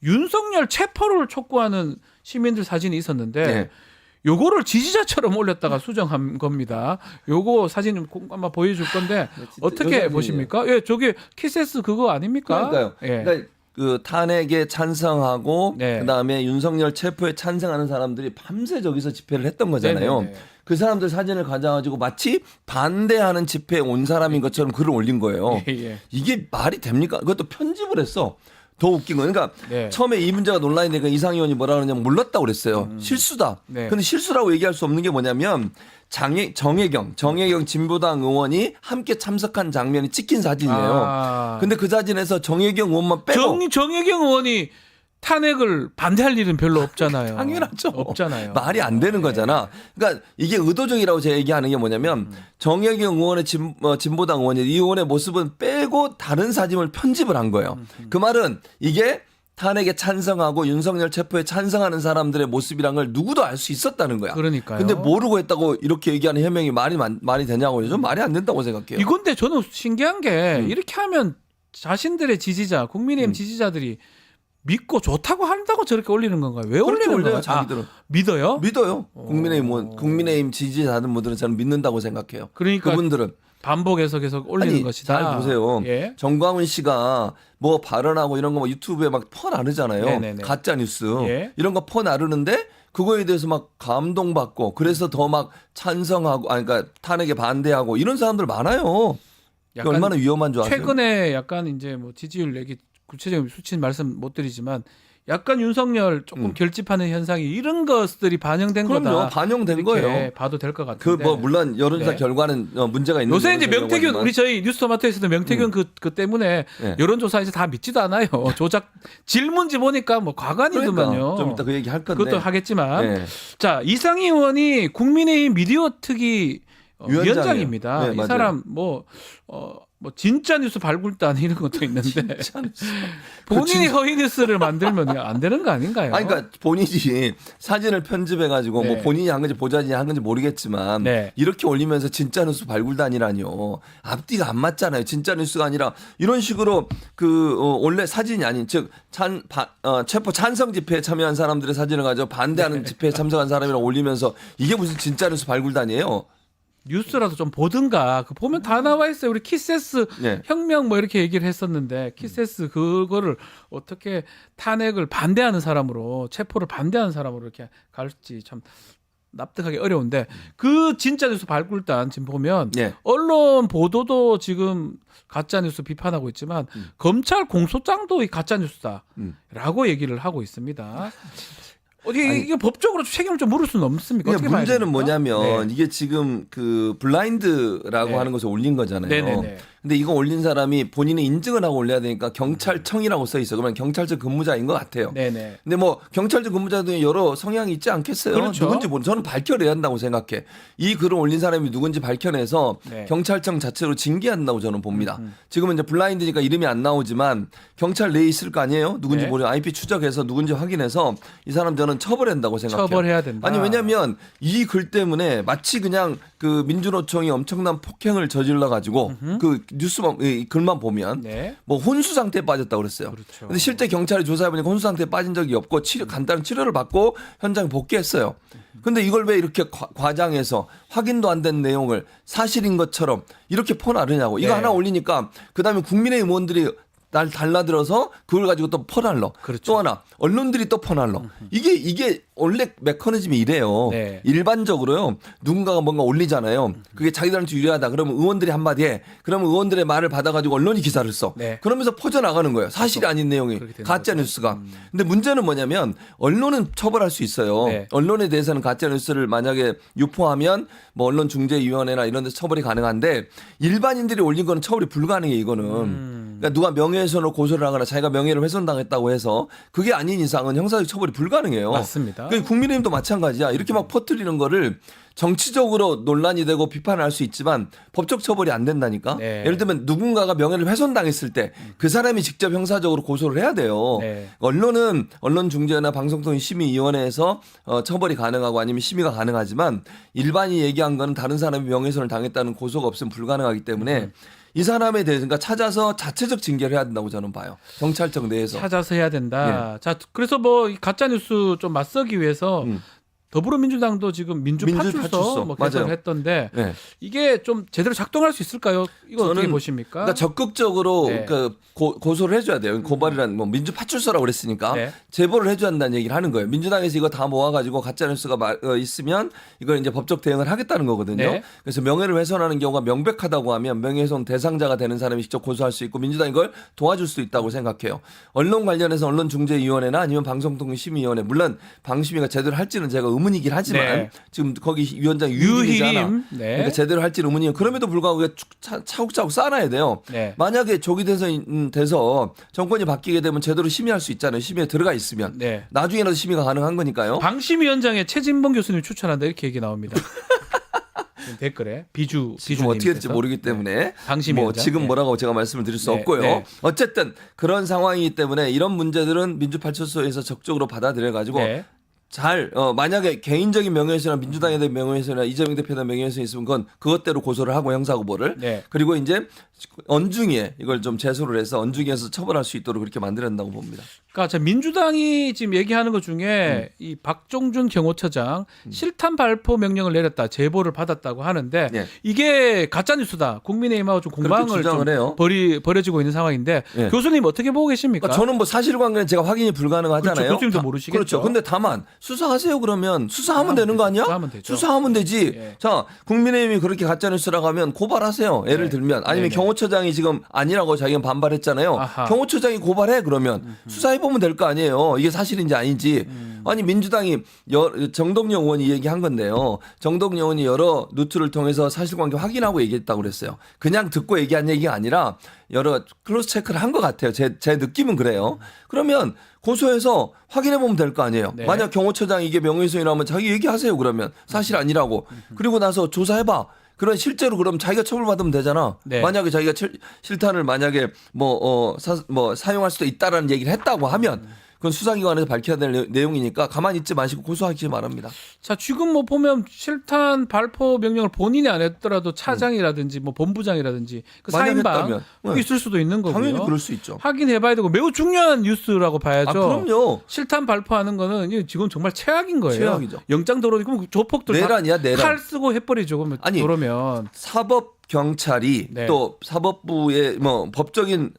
윤석열 체포를 촉구하는 시민들 사진이 있었는데 네. 요거를 지지자처럼 올렸다가 수정한 겁니다. 요거 사진 아마 보여줄 건데 어떻게 사진이에요. 보십니까? 예, 저게 키세스 그거 아닙니까? 그러니까요. 예. 그러니까 그 탄핵에 찬성하고 네. 그다음에 윤석열 체포에 찬성하는 사람들이 밤새 저기서 집회를 했던 거잖아요. 네네네. 그 사람들 사진을 가져가지고 마치 반대하는 집회에 온 사람인 것처럼 글을 올린 거예요. 예, 예. 이게 말이 됩니까? 그것도 편집을 했어. 더 웃긴 거. 그러니까 네. 처음에 이 문제가 논란이 되니까 이상희 의원이 뭐라 그러냐면 몰랐다고 그랬어요. 실수다. 네. 근데 실수라고 얘기할 수 없는 게 뭐냐면 정혜경 진보당 의원이 함께 참석한 장면이 찍힌 사진이에요. 아. 근데 그 사진에서 정혜경 의원만 빼고 정혜경 의원이 탄핵을 반대할 일은 별로 없잖아요. 당연하죠. 없잖아요. 말이 안 되는 거잖아. 그러니까 이게 의도적이라고 제가 얘기하는 게 뭐냐면 정혜경 의원의 진보당 의원이 이 의원의 모습은 빼고 다른 사진을 편집을 한 거예요. 그 말은 이게 탄핵에 찬성하고 윤석열 체포에 찬성하는 사람들의 모습이란 걸 누구도 알 수 있었다는 거야. 그러니까요. 근데 모르고 했다고 이렇게 얘기하는 해명이 말이 되냐고요. 좀 말이 안 된다고 생각해요. 이건데 저는 신기한 게 이렇게 하면 자신들의 지지자, 국민의힘 지지자들이 믿고 좋다고 한다고 저렇게 올리는 건가요? 왜 그렇게 올리는 올려요, 거예요? 자기들은. 믿어요? 믿어요. 국민의힘 지지자들 분들은 저는 믿는다고 생각해요. 그러니까 그분들은. 반복해서 계속 올리는 아니, 것이다. 잘 보세요. 예. 정광훈 씨가 뭐 발언하고 이런 거 막 유튜브에 막 퍼나르잖아요. 네네네. 가짜 뉴스 예. 이런 거 퍼나르는데 그거에 대해서 막 감동받고 그래서 더 막 찬성하고 그러니까 탄핵에 반대하고 이런 사람들 많아요. 이게 약간 얼마나 위험한 줄 아세요? 최근에 약간 이제 뭐 지지율 얘기 구체적인 수치는 말씀 못 드리지만 약간 윤석열 조금 결집하는 현상이 이런 것들이 반영된 그럼요. 거다. 반영된 이렇게 거예요. 봐도 될 것 그 같은데. 뭐 물론 여론조사 네. 결과는 문제가 있는 요새 이제 여론조사 명태균 결과지만. 우리 저희 뉴스토마토에서도 명태균 그 때문에 네. 여론조사 이제 다 믿지도 않아요. 조작 질문지 보니까 뭐 과관이더만요. 그러니까 좀 이따 그 얘기 할 건데. 그것도 하겠지만 네. 자 이상희 의원이 국민의힘 미디어 특위 위원장이에요. 위원장입니다. 네, 이 맞아요. 사람 뭐 진짜 뉴스 발굴단 이런 것도 있는데 본인이 허위 뉴스를 만들면 안 되는 거 아닌가요? 아니, 그러니까 본인이 사진을 편집해가지고 네. 뭐 본인이 한 건지 보좌진이 한 건지 모르겠지만 네. 이렇게 올리면서 진짜 뉴스 발굴단이라뇨. 앞뒤가 안 맞잖아요. 진짜 뉴스가 아니라 이런 식으로 원래 사진이 아닌 즉 체포 찬성 집회에 참여한 사람들의 사진을 가지고 반대하는 집회에 참석한 사람이랑 올리면서 이게 무슨 진짜 뉴스 발굴단이에요. 뉴스라도 좀 보든가. 그 보면 다 나와 있어요. 우리 키세스 네. 혁명 뭐 이렇게 얘기를 했었는데 키세스 그거를 어떻게 탄핵을 반대하는 사람으로 체포를 반대하는 사람으로 이렇게 갈지 참 납득하기 어려운데 그 진짜 뉴스 발굴단 지금 보면 네. 언론 보도도 지금 가짜 뉴스 비판하고 있지만 검찰 공소장도 이 가짜 뉴스다라고 얘기를 하고 있습니다. 어떻게 이게 법적으로 책임을 좀 물을 수는 없습니까? 어떻게 봐야 문제는 됩니까? 뭐냐면 네. 이게 지금 그 블라인드라고 네. 하는 것을 올린 거잖아요. 네네네. 근데 이거 올린 사람이 본인이 인증을 하고 올려야 되니까 경찰청이라고 써 있어. 그러면 경찰청 근무자인 것 같아요. 네네. 근데 뭐 경찰청 근무자도 여러 성향이 있지 않겠어요? 그렇죠. 누군지 저는 밝혀내야 한다고 생각해. 이 글을 올린 사람이 누군지 밝혀내서 네. 경찰청 자체로 징계한다고 저는 봅니다. 지금은 이제 블라인드니까 이름이 안 나오지만 경찰 내에 있을 거 아니에요? 누군지 네. 모르 IP 추적해서 누군지 확인해서 이 사람 저는 처벌한다고 생각해요. 처벌해야 된다. 아니 왜냐하면 이 글 때문에 마치 그냥 그 민주노총이 엄청난 폭행을 저질러 가지고 그 뉴스만 이 글만 보면 네. 뭐 혼수 상태에 빠졌다고 그랬어요. 그렇죠. 근데 실제 경찰이 조사해 보니까 혼수 상태에 빠진 적이 없고 간단한 치료를 받고 현장에 복귀했어요. 근데 이걸 왜 이렇게 과장해서 확인도 안 된 내용을 사실인 것처럼 이렇게 퍼나르냐고. 이거 네. 하나 올리니까 그다음에 국민의힘 의원들이 날 달라들어서 그걸 가지고 또 퍼날러. 그렇죠. 또 하나 언론들이 또 퍼날러. 이게 원래 메커니즘이 이래요. 네. 일반적으로요. 누군가가 뭔가 올리잖아요. 그게 자기들한테 유리하다. 그러면 의원들이 한마디 해. 그러면 의원들의 말을 받아가지고 언론이 기사를 써. 네. 그러면서 퍼져나가는 거예요. 사실이 아닌 내용이. 그렇게 되는 가짜 거죠. 뉴스가. 근데 문제는 뭐냐면 언론은 처벌할 수 있어요. 네. 언론에 대해서는 가짜 뉴스를 만약에 유포하면 뭐 언론중재위원회나 이런 데서 처벌이 가능한데 일반인들이 올린 거는 처벌이 불가능해 이거는. 그러니까 누가 명예훼손으로 고소를 하거나 자기가 명예를 훼손당했다고 해서 그게 아닌 이상은 형사적 처벌이 불가능해요. 맞습니다. 그러니까 국민의힘도 마찬가지야. 이렇게 막 퍼뜨리는 거를 정치적으로 논란이 되고 비판할 수 있지만 법적 처벌이 안 된다니까. 네. 예를 들면 누군가가 명예를 훼손당했을 때 그 사람이 직접 형사적으로 고소를 해야 돼요. 네. 언론은 언론중재나 방송통신심의위원회에서 처벌이 가능하고 아니면 심의가 가능하지만 일반이 얘기한 거는 다른 사람이 명예훼손을 당했다는 고소가 없으면 불가능하기 때문에 이 사람에 대해서 그러니까 찾아서 자체적 징계를 해야 된다고 저는 봐요. 경찰청 내에서. 찾아서 해야 된다. 자, 그래서 뭐 가짜 뉴스 좀 맞서기 위해서 더불어민주당도 지금 민주파출소 민주파출소. 뭐 개설을 맞아요. 했던데 네. 이게 좀 제대로 작동할 수 있을까요? 이거 어떻게 저는 보십니까? 그러니까 적극적으로 네. 그 고소를 해줘야 돼요. 고발이란 뭐 민주파출소라고 그랬으니까 네. 제보를 해줘야 한다는 얘기를 하는 거예요. 민주당에서 이거 다 모아가지고 가짜뉴스가 있으면 이걸 이제 법적 대응을 하겠다는 거거든요. 네. 그래서 명예를 훼손하는 경우가 명백하다고 하면 명예훼손 대상자가 되는 사람이 직접 고소할 수 있고 민주당이 이걸 도와줄 수 있다고 생각해요. 언론 관련해서 언론중재위원회나 아니면 방송통신심의위원회 물론 방심위가 제대로 할지는 제가 의문이긴 하지만 네. 지금 거기 위원장 유희림이잖아. 유희림. 네. 그러니까 제대로 할지는 의문이에요. 그럼에도 불구하고 차곡차곡 쌓아놔야 돼요. 네. 만약에 조기 돼서 정권이 바뀌게 되면 제대로 심의할 수 있잖아요. 심의에 들어가 있으면. 네. 나중에라도 심의가 가능한 거니까요. 방심위원장에 최진봉 교수님 추천한다 이렇게 얘기 나옵니다. 지금 댓글에 비주 지금 어떻게 될지 모르기 때문에 방심위원장. 뭐 지금 네. 뭐라고 제가 말씀을 드릴 수 네, 없고요. 네. 어쨌든 그런 상황이기 때문에 이런 문제들은 민주파출소에서 적극적으로 받아들여 가지고 네. 잘 만약에 개인적인 명예훼손이나 민주당에 대한 명예훼손이나 이재명 대표에 대한 명예훼손이 있으면 그건 그것대로 고소를 하고 형사고발을 네. 그리고 이제 언중위에 이걸 좀 제소를 해서 언중위에서 처벌할 수 있도록 그렇게 만들었다고 봅니다. 그러니까 민주당이 지금 얘기하는 것 중에 이 박종준 경호처장 실탄 발포 명령을 내렸다, 제보를 받았다고 하는데 네. 이게 가짜 뉴스다. 국민의힘하고 좀 그렇게 공방을 주장을 좀 해요. 벌어지고 있는 상황인데 네. 교수님 어떻게 보고 계십니까? 그러니까 저는 뭐 사실관계는 제가 확인이 불가능하잖아요. 그렇죠. 교수님도 모르시겠죠. 그렇죠. 근데 다만 수사하세요 그러면 수사하면 되는 거 아니야? 수사하면 되죠. 수사하면 되지. 예. 자, 국민의힘이 그렇게 가짜 뉴스라고 하면 고발하세요. 예를 네. 들면 아니면 네네. 경호처장이 지금 아니라고 자기가 반발했잖아요. 아하. 경호처장이 고발해 그러면 수사해 보면 될 거 아니에요. 이게 사실인지 아닌지. 아니 민주당이 정동영 의원이 얘기한 건데요. 정동영 의원이 여러 루트를 통해서 사실관계 확인하고 얘기했다고 그랬어요. 그냥 듣고 얘기한 얘기가 아니라 여러 클로즈 체크를 한 것 같아요. 제 느낌은 그래요. 그러면 고소해서 확인해 보면 될 거 아니에요. 네. 만약 경호처장이 이게 명예훼손이라면 자기 얘기하세요. 그러면 사실 아니라고. 그리고 나서 조사해봐. 그런 실제로 그럼 자기가 처벌받으면 되잖아. 네. 만약에 자기가 실탄을 만약에 사용할 수도 있다라는 얘기를 했다고 하면 그건 수사기관에서 밝혀야 될 내용이니까 가만히 있지 마시고 고소하기 바랍니다. 자, 지금 뭐 보면 실탄 발포 명령을 본인이 안 했더라도 차장이라든지 뭐 본부장이라든지 그 만약 사인방 했다면, 뭐 네. 있을 수도 있는 거고요. 당연히 그럴 수 있죠. 확인해봐야 되고 매우 중요한 뉴스라고 봐야죠. 아, 그럼요. 실탄 발포하는 거는 이게 지금 정말 최악인 거예요. 최악이죠. 영장 도로 그럼 조폭들 내란이야, 내란. 칼 쓰고 해버리죠. 그러면 아니, 그러면 사법 경찰이 네. 또 사법부의 뭐 법적인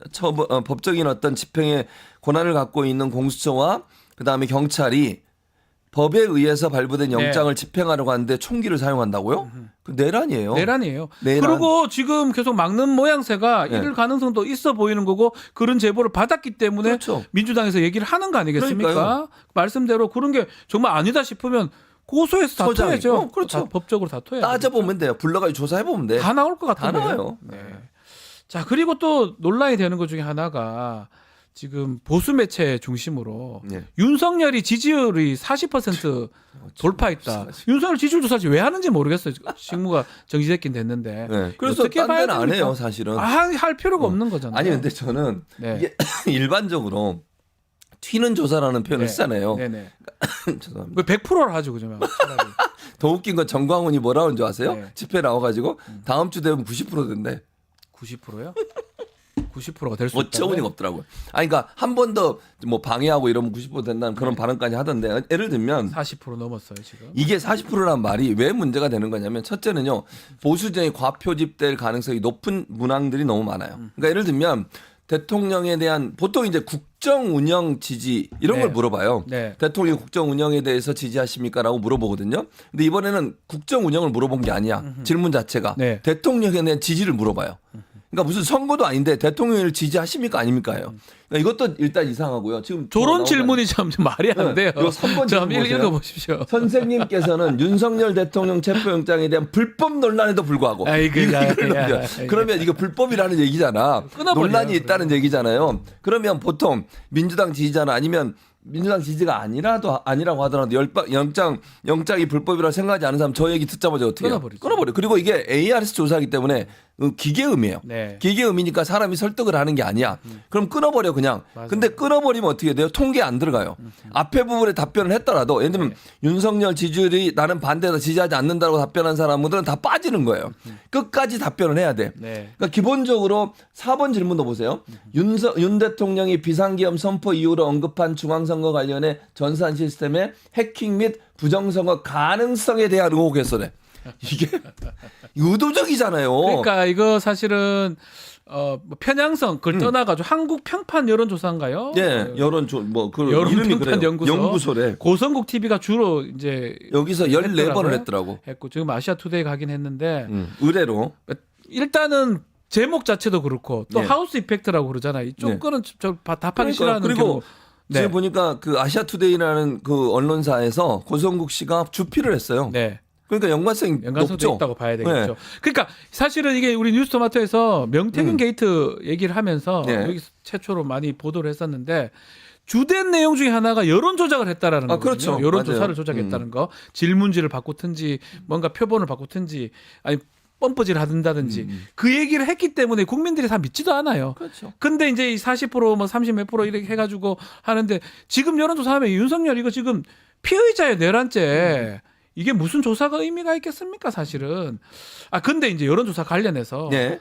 어떤 집행의 권한을 갖고 있는 공수처와 그다음에 경찰이 법에 의해서 발부된 영장을 집행하려고 하는데 총기를 사용한다고요? 그 내란이에요. 내란이에요. 내란. 그리고 지금 계속 막는 모양새가 네. 이럴 가능성도 있어 보이는 거고 그런 제보를 받았기 때문에 그렇죠. 민주당에서 얘기를 하는 거 아니겠습니까? 그러니까요. 말씀대로 그런 게 정말 아니다 싶으면 고소해서 소장이. 다퉈야죠. 그렇죠. 다 법적으로 다퉈야죠. 따져보면 돼요. 불러가지고 조사해보면 돼. 다 나올 것 다 같은데요. 나와요. 네. 자, 그리고 또 논란이 되는 것 중에 하나가 지금 보수 매체 중심으로 네. 윤석열이 지지율이 40% 돌파했다. 윤석열 지지율 조사지 왜 하는지 모르겠어요. 직무가 정지됐긴 됐는데. 네. 그래서 어떻게 딴 봐야 데는 안 됩니까? 해요, 사실은. 할 필요가 없는 거잖아요. 아니 근데 저는 네. 이게 일반적으로 튀는 조사라는 표현을 네. 쓰잖아요. 네네. 죄송합니다. 100%를 하죠, 그죠? 차라리. 더 웃긴 건 정광훈이 뭐라고 하는 줄 아세요? 네. 집회 나와가지고 다음 주 되면 90% 된대. 90%요? 90%가 될 수 있다. 어처구니가 없더라고요. 아니 그러니까 한 번 더 뭐 방해하고 이러면 90% 된다는 그런 발언까지 하던데 예를 들면 40% 넘었어요 지금. 이게 40%란 말이 왜 문제가 되는 거냐면 첫째는요 보수정이 과표집될 가능성이 높은 문항들이 너무 많아요. 그러니까 예를 들면 대통령에 대한 보통 이제 국정 운영 지지 이런 네. 걸 물어봐요. 네. 대통령 국정 운영에 대해서 지지하십니까라고 물어보거든요. 근데 이번에는 국정 운영을 물어본 게 아니야. 질문 자체가 네. 대통령에 대한 지지를 물어봐요. 그러니까 무슨 선거도 아닌데 대통령을 지지하십니까 아닙니까요? 그러니까 이것도 일단 이상하고요. 지금 저런 질문이 참 말이 안 돼요. 이거 3번 좀 질문 보세요. 읽어보십시오. 선생님께서는 윤석열 대통령 체포영장에 대한 불법 논란에도 불구하고 아이고, 야. 그러면 이거 불법이라는 얘기잖아. 끊어버려요, 논란이 있다는 얘기잖아요. 그러면 보통 민주당 지지자나 아니면 민주당 지지가 아니라고 하더라도 영장이 불법이라고 생각하지 않은 사람 저 얘기 듣자마자 어떻게 해요? 끊어버리죠. 끊어버려. 그리고 이게 ARS 조사이기 때문에 기계음이에요. 네. 기계음이니까 사람이 설득을 하는 게 아니야. 그럼 끊어버려 그냥. 맞아요. 근데 끊어버리면 어떻게 돼요? 통계에 안 들어가요. 앞에 부분에 답변을 했더라도 예를 들면 네. 윤석열 지지율이 나는 반대다 지지하지 않는다고 답변한 사람들은 다 빠지는 거예요. 끝까지 답변을 해야 돼. 네. 그러니까 기본적으로 4번 질문도 보세요. 윤 대통령이 비상계엄 선포 이후로 언급한 중앙선거 관련해 전산 시스템의 해킹 및 부정선거 가능성에 대한 의혹에서래. 이게 의도적이잖아요. 그러니까 이거 사실은 뭐 편향성 그걸 떠나가지고 한국 평판 여론조사인가요? 예, 그 여론 이름이 평판 그래요. 연구소. 연구소래. 고성국 TV가 주로 이제 여기서 14번을 했더라고요. 했더라고. 지금 아시아투데이 가긴 했는데 의뢰로. 일단은 제목 자체도 그렇고 또 네. 하우스 이펙트라고 그러잖아요. 이쪽 네. 거는 저 답하기 그러니까, 싫어하는 그리고 경우. 네. 지금 보니까 그 아시아투데이라는 그 언론사에서 고성국 씨가 주필을 했어요. 네. 그러니까 연관성이 연관성도 높죠. 있다고 봐야 되겠죠. 네. 그러니까 사실은 이게 우리 뉴스토마토에서 명태균 게이트 얘기를 하면서 네. 여기 최초로 많이 보도를 했었는데 주된 내용 중에 하나가 여론 조작을 했다라는 아, 거거든요. 그렇죠. 여론 맞아요. 조사를 조작했다는 거, 질문지를 바꾸든지 뭔가 표본을 바꾸든지 아니 뻔뻔질을 하든다든지 그 얘기를 했기 때문에 국민들이 다 믿지도 않아요. 그렇죠. 근데 이제 40%뭐 30 몇 프로 이렇게 해가지고 하는데 지금 여론조사하면 윤석열 이거 지금 피의자의 내란죄 이게 무슨 조사가 의미가 있겠습니까 사실은. 아 근데 이제 여론조사 관련해서 네.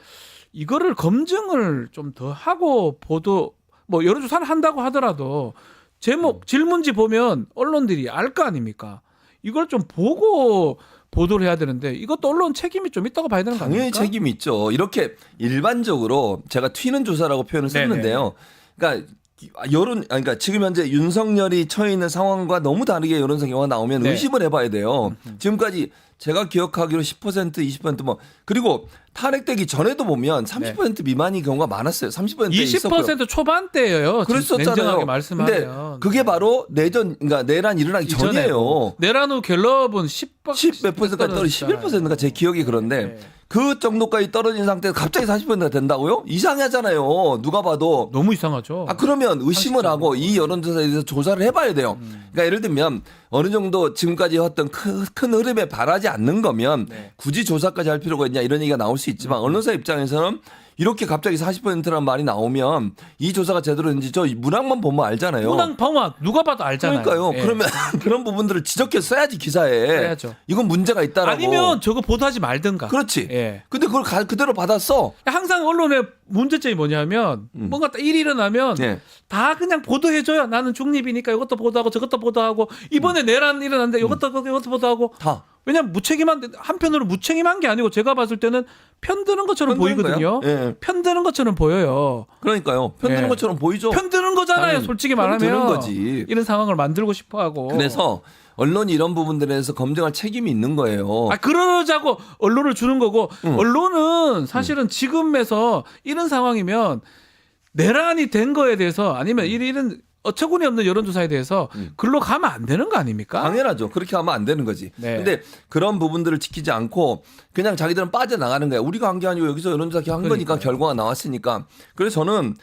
이거를 검증을 좀 더 하고 보도 뭐 여론조사를 한다고 하더라도 제목 질문지 보면 언론들이 알 거 아닙니까? 이걸 좀 보고 보도를 해야 되는데 이것도 언론 책임이 좀 있다고 봐야 되는 거 당연히 아닙니까? 책임이 있죠. 이렇게 일반적으로 제가 튀는 조사라고 표현을 썼는데요. 그러니까 그러니까 지금 현재 윤석열이 처해 있는 상황과 너무 다르게 여론조사 결과가 나오면 네. 의심을 해봐야 돼요. 지금까지 제가 기억하기로 10% 20% 그리고 탄핵되기 전에도 보면 30% 미만이 경우가 많았어요. 30% 있었고요. 20% 초반대예요. 그랬었잖아요. 냉정하게 근데 말씀하면. 그게 바로 그러니까 내란 일어나기 전이에요. 내란 후 갤럽은 10몇 10%까지 떨어지 11%가 제 기억이 그런데 네. 그 정도까지 떨어진 상태에서 갑자기 40%가 된다고요? 이상하잖아요. 누가 봐도. 너무 이상하죠. 아 그러면 의심을 하고 이 여론조사에 대해서 조사를 해봐야 돼요. 그러니까 예를 들면 어느 정도 지금까지 했던 큰 흐름에 반하지 않는 거면 네. 굳이 조사까지 할 필요가 있냐 이런 얘기가 나올 수 있지만 언론사 입장에서는 이렇게 갑자기 40%라는 말이 나오면 이 조사가 제대로 됐는지 저 문항만 보면 알잖아요. 문항 방화 누가 봐도 알잖아요. 그러니까요. 예. 그러면 그런 부분들을 지적해서 써야지 기사에. 써야죠. 이건 문제가 있다라고. 아니면 저거 보도하지 말든가. 그렇지. 예. 근데 그걸 그대로 받았어. 항상 언론의 문제점이 뭐냐면 뭔가 일이 일어나면 예. 다 그냥 보도해줘요. 나는 중립이니까 이것도 보도하고 저것도 보도하고 이번에 내란 일어났는데 이것도 보도하고 다. 왜냐면 한편으로 무책임한 게 아니고 제가 봤을 때는 편드는 것처럼 편드는 보이거든요. 거야? 예. 편드는 것처럼 보여요. 그러니까요. 편드는 예. 것처럼 보이죠. 편드는 거잖아요. 당연히. 솔직히 말하면. 편드는 거지. 이런 상황을 만들고 싶어하고. 그래서 언론이 이런 부분들에 대해서 검증할 책임이 있는 거예요. 아 그러자고 언론을 주는 거고 언론은 사실은 지금에서 이런 상황이면 내란이 된 거에 대해서 아니면 이런 어처구니 없는 여론조사에 대해서 글로 가면 안 되는 거 아닙니까? 당연하죠. 그렇게 하면 안 되는 거지. 네. 근데 그런 부분들을 지키지 않고 그냥 자기들은 빠져나가는 거야. 우리가 한 게 아니고 여기서 여론조사 한 거니까 그러니까요. 결과가 나왔으니까. 그래서 저는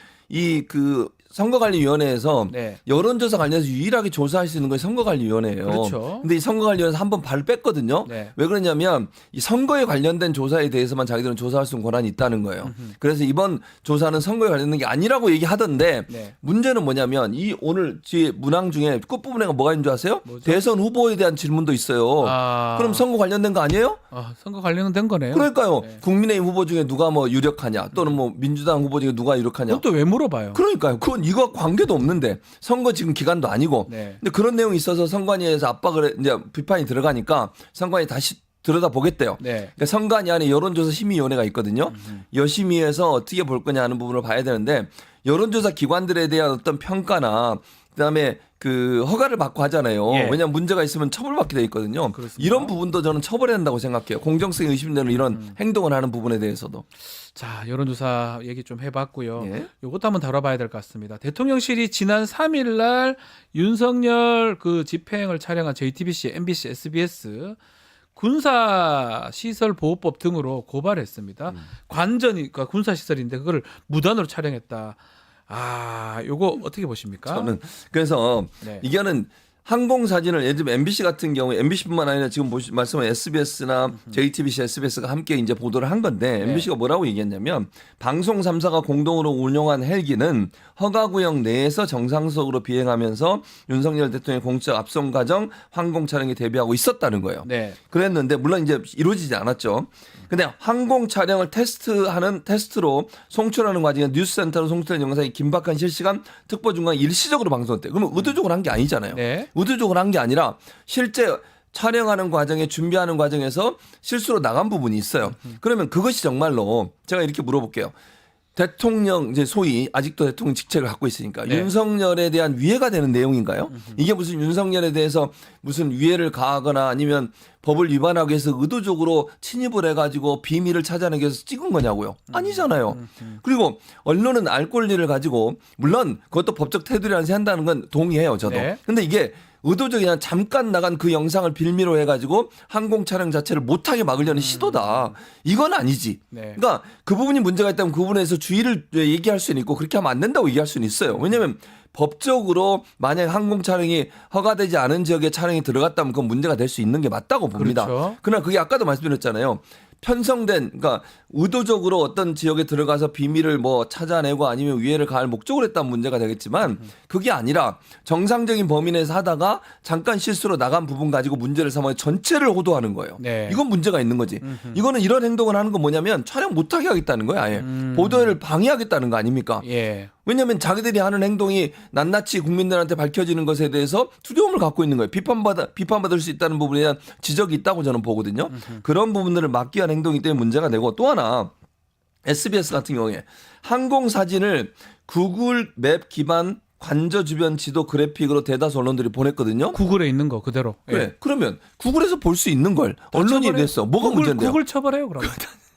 선거관리위원회에서 네. 여론조사 관련해서 유일하게 조사할 수 있는 것이 선거관리위원회예요. 그렇죠. 근데 이 선거관리위원회에서 한번 발을 뺐거든요. 네. 왜 그러냐면 이 선거에 관련된 조사에 대해서만 자기들은 조사할 수 있는 권한이 있다는 거예요. 그래서 이번 조사는 선거에 관련된 게 아니라고 얘기하던데 네. 문제는 뭐냐면 이 오늘 뒤에 문항 중에 끝부분에 뭐가 있는 줄 아세요? 뭐죠? 대선 후보에 대한 질문도 있어요. 아. 그럼 선거 관련된 거 아니에요? 선거 관련된 거네요. 그러니까요. 네. 국민의힘 후보 중에 누가 뭐 유력하냐 또는 뭐 민주당 후보 중에 누가 유력하냐. 그건 또 왜 물어봐요? 그러니까요. 그건 이거 관계도 없는데 선거 지금 기간도 아니고. 네. 근데 그런 내용이 있어서 선관위에서 압박을 이제 비판이 들어가니까 선관위 다시 들여다 보겠대요. 네. 그러니까 선관위 안에 여론조사 심의위원회가 있거든요. 여심위에서 어떻게 볼 거냐 하는 부분을 봐야 되는데 여론조사 기관들에 대한 어떤 평가나 그다음에 그 허가를 받고 하잖아요. 예. 왜냐하면 문제가 있으면 처벌받게 돼 있거든요. 그렇습니다. 이런 부분도 저는 처벌해야 한다고 생각해요. 공정성이 의심되는 이런 행동을 하는 부분에 대해서도. 자, 여론조사 얘기 좀 해봤고요. 예. 이것도 한번 다뤄봐야 될 것 같습니다. 대통령실이 지난 3일 날 윤석열 그 집행을 촬영한 JTBC, MBC, SBS 군사 시설 보호법 등으로 고발했습니다. 관전이 그러니까 군사 시설인데 그거를 무단으로 촬영했다. 아, 요거 어떻게 보십니까? 저는 그래서 네. 이거는 항공 사진을 예를 들면 MBC 같은 경우에 MBC뿐만 아니라 지금 말씀한 SBS나 JTBC, SBS가 함께 이제 보도를 한 건데 MBC가 뭐라고 얘기했냐면 방송 3사가 공동으로 운용한 헬기는 허가구역 내에서 정상적으로 비행하면서 윤석열 대통령의 공적 압송 과정 항공 촬영에 대비하고 있었다는 거예요. 네. 그랬는데 물론 이제 이루어지지 않았죠. 근데 항공 촬영을 테스트로 송출하는 과정에 뉴스센터로 송출된 영상이 긴박한 실시간 특보 중간 일시적으로 방송됐대. 그러면 의도적으로 한 게 아니잖아요. 네. 의도적으로 한 게 아니라 실제 촬영하는 과정에 준비하는 과정에서 실수로 나간 부분이 있어요. 그러면 그것이 정말로 제가 이렇게 물어볼게요. 대통령 이제 소위 아직도 대통령 직책을 갖고 있으니까 네. 윤석열에 대한 위해가 되는 내용인가요? 이게 무슨 윤석열에 대해서 무슨 위해를 가하거나 아니면 법을 위반하기 위해서 의도적으로 침입을 해가지고 비밀을 찾아내기 위해서 찍은 거냐고요? 아니잖아요. 그리고 언론은 알 권리를 가지고 물론 그것도 법적 테두리 안에서 한다는 건 동의해요, 저도. 네. 근데 이게 의도적이 그냥 잠깐 나간 그 영상을 빌미로 해가지고 항공 촬영 자체를 못하게 막으려는 시도다. 이건 아니지. 네. 그러니까 그 부분이 문제가 있다면 그 부분에서 주의를 얘기할 수는 있고 그렇게 하면 안 된다고 얘기할 수는 있어요. 왜냐하면 법적으로 만약 항공 촬영이 허가되지 않은 지역에 촬영이 들어갔다면 그건 문제가 될 수 있는 게 맞다고 봅니다. 그렇죠. 그러나 그게 아까도 말씀드렸잖아요. 편성된 그러니까 의도적으로 어떤 지역에 들어가서 비밀을 뭐 찾아내고 아니면 위해를 가할 목적으로 했다면 문제가 되겠지만 그게 아니라 정상적인 범위 내에서 하다가 잠깐 실수로 나간 부분 가지고 문제를 삼아 전체를 호도하는 거예요. 네. 이건 문제가 있는 거지. 이거는 이런 행동을 하는 건 뭐냐면 촬영 못하게 하겠다는 거예요. 아예 보도를 방해하겠다는 거 아닙니까? 예. 왜냐하면 자기들이 하는 행동이 낱낱이 국민들한테 밝혀지는 것에 대해서 두려움을 갖고 있는 거예요. 비판받을 수 있다는 부분에 대한 지적이 있다고 저는 보거든요. 그런 부분들을 막기 위한 행동이기 때문에 문제가 되고 또 하나 SBS 같은 경우에 항공 사진을 구글 맵 기반 관저 주변 지도 그래픽으로 대다수 언론들이 보냈거든요. 구글에 있는 거 그대로. 예. 그래. 그러면 구글에서 볼 수 있는 걸 언론이 처벌해요. 냈어. 뭐가 구글, 문제인데요? 구글 처벌해요, 그럼.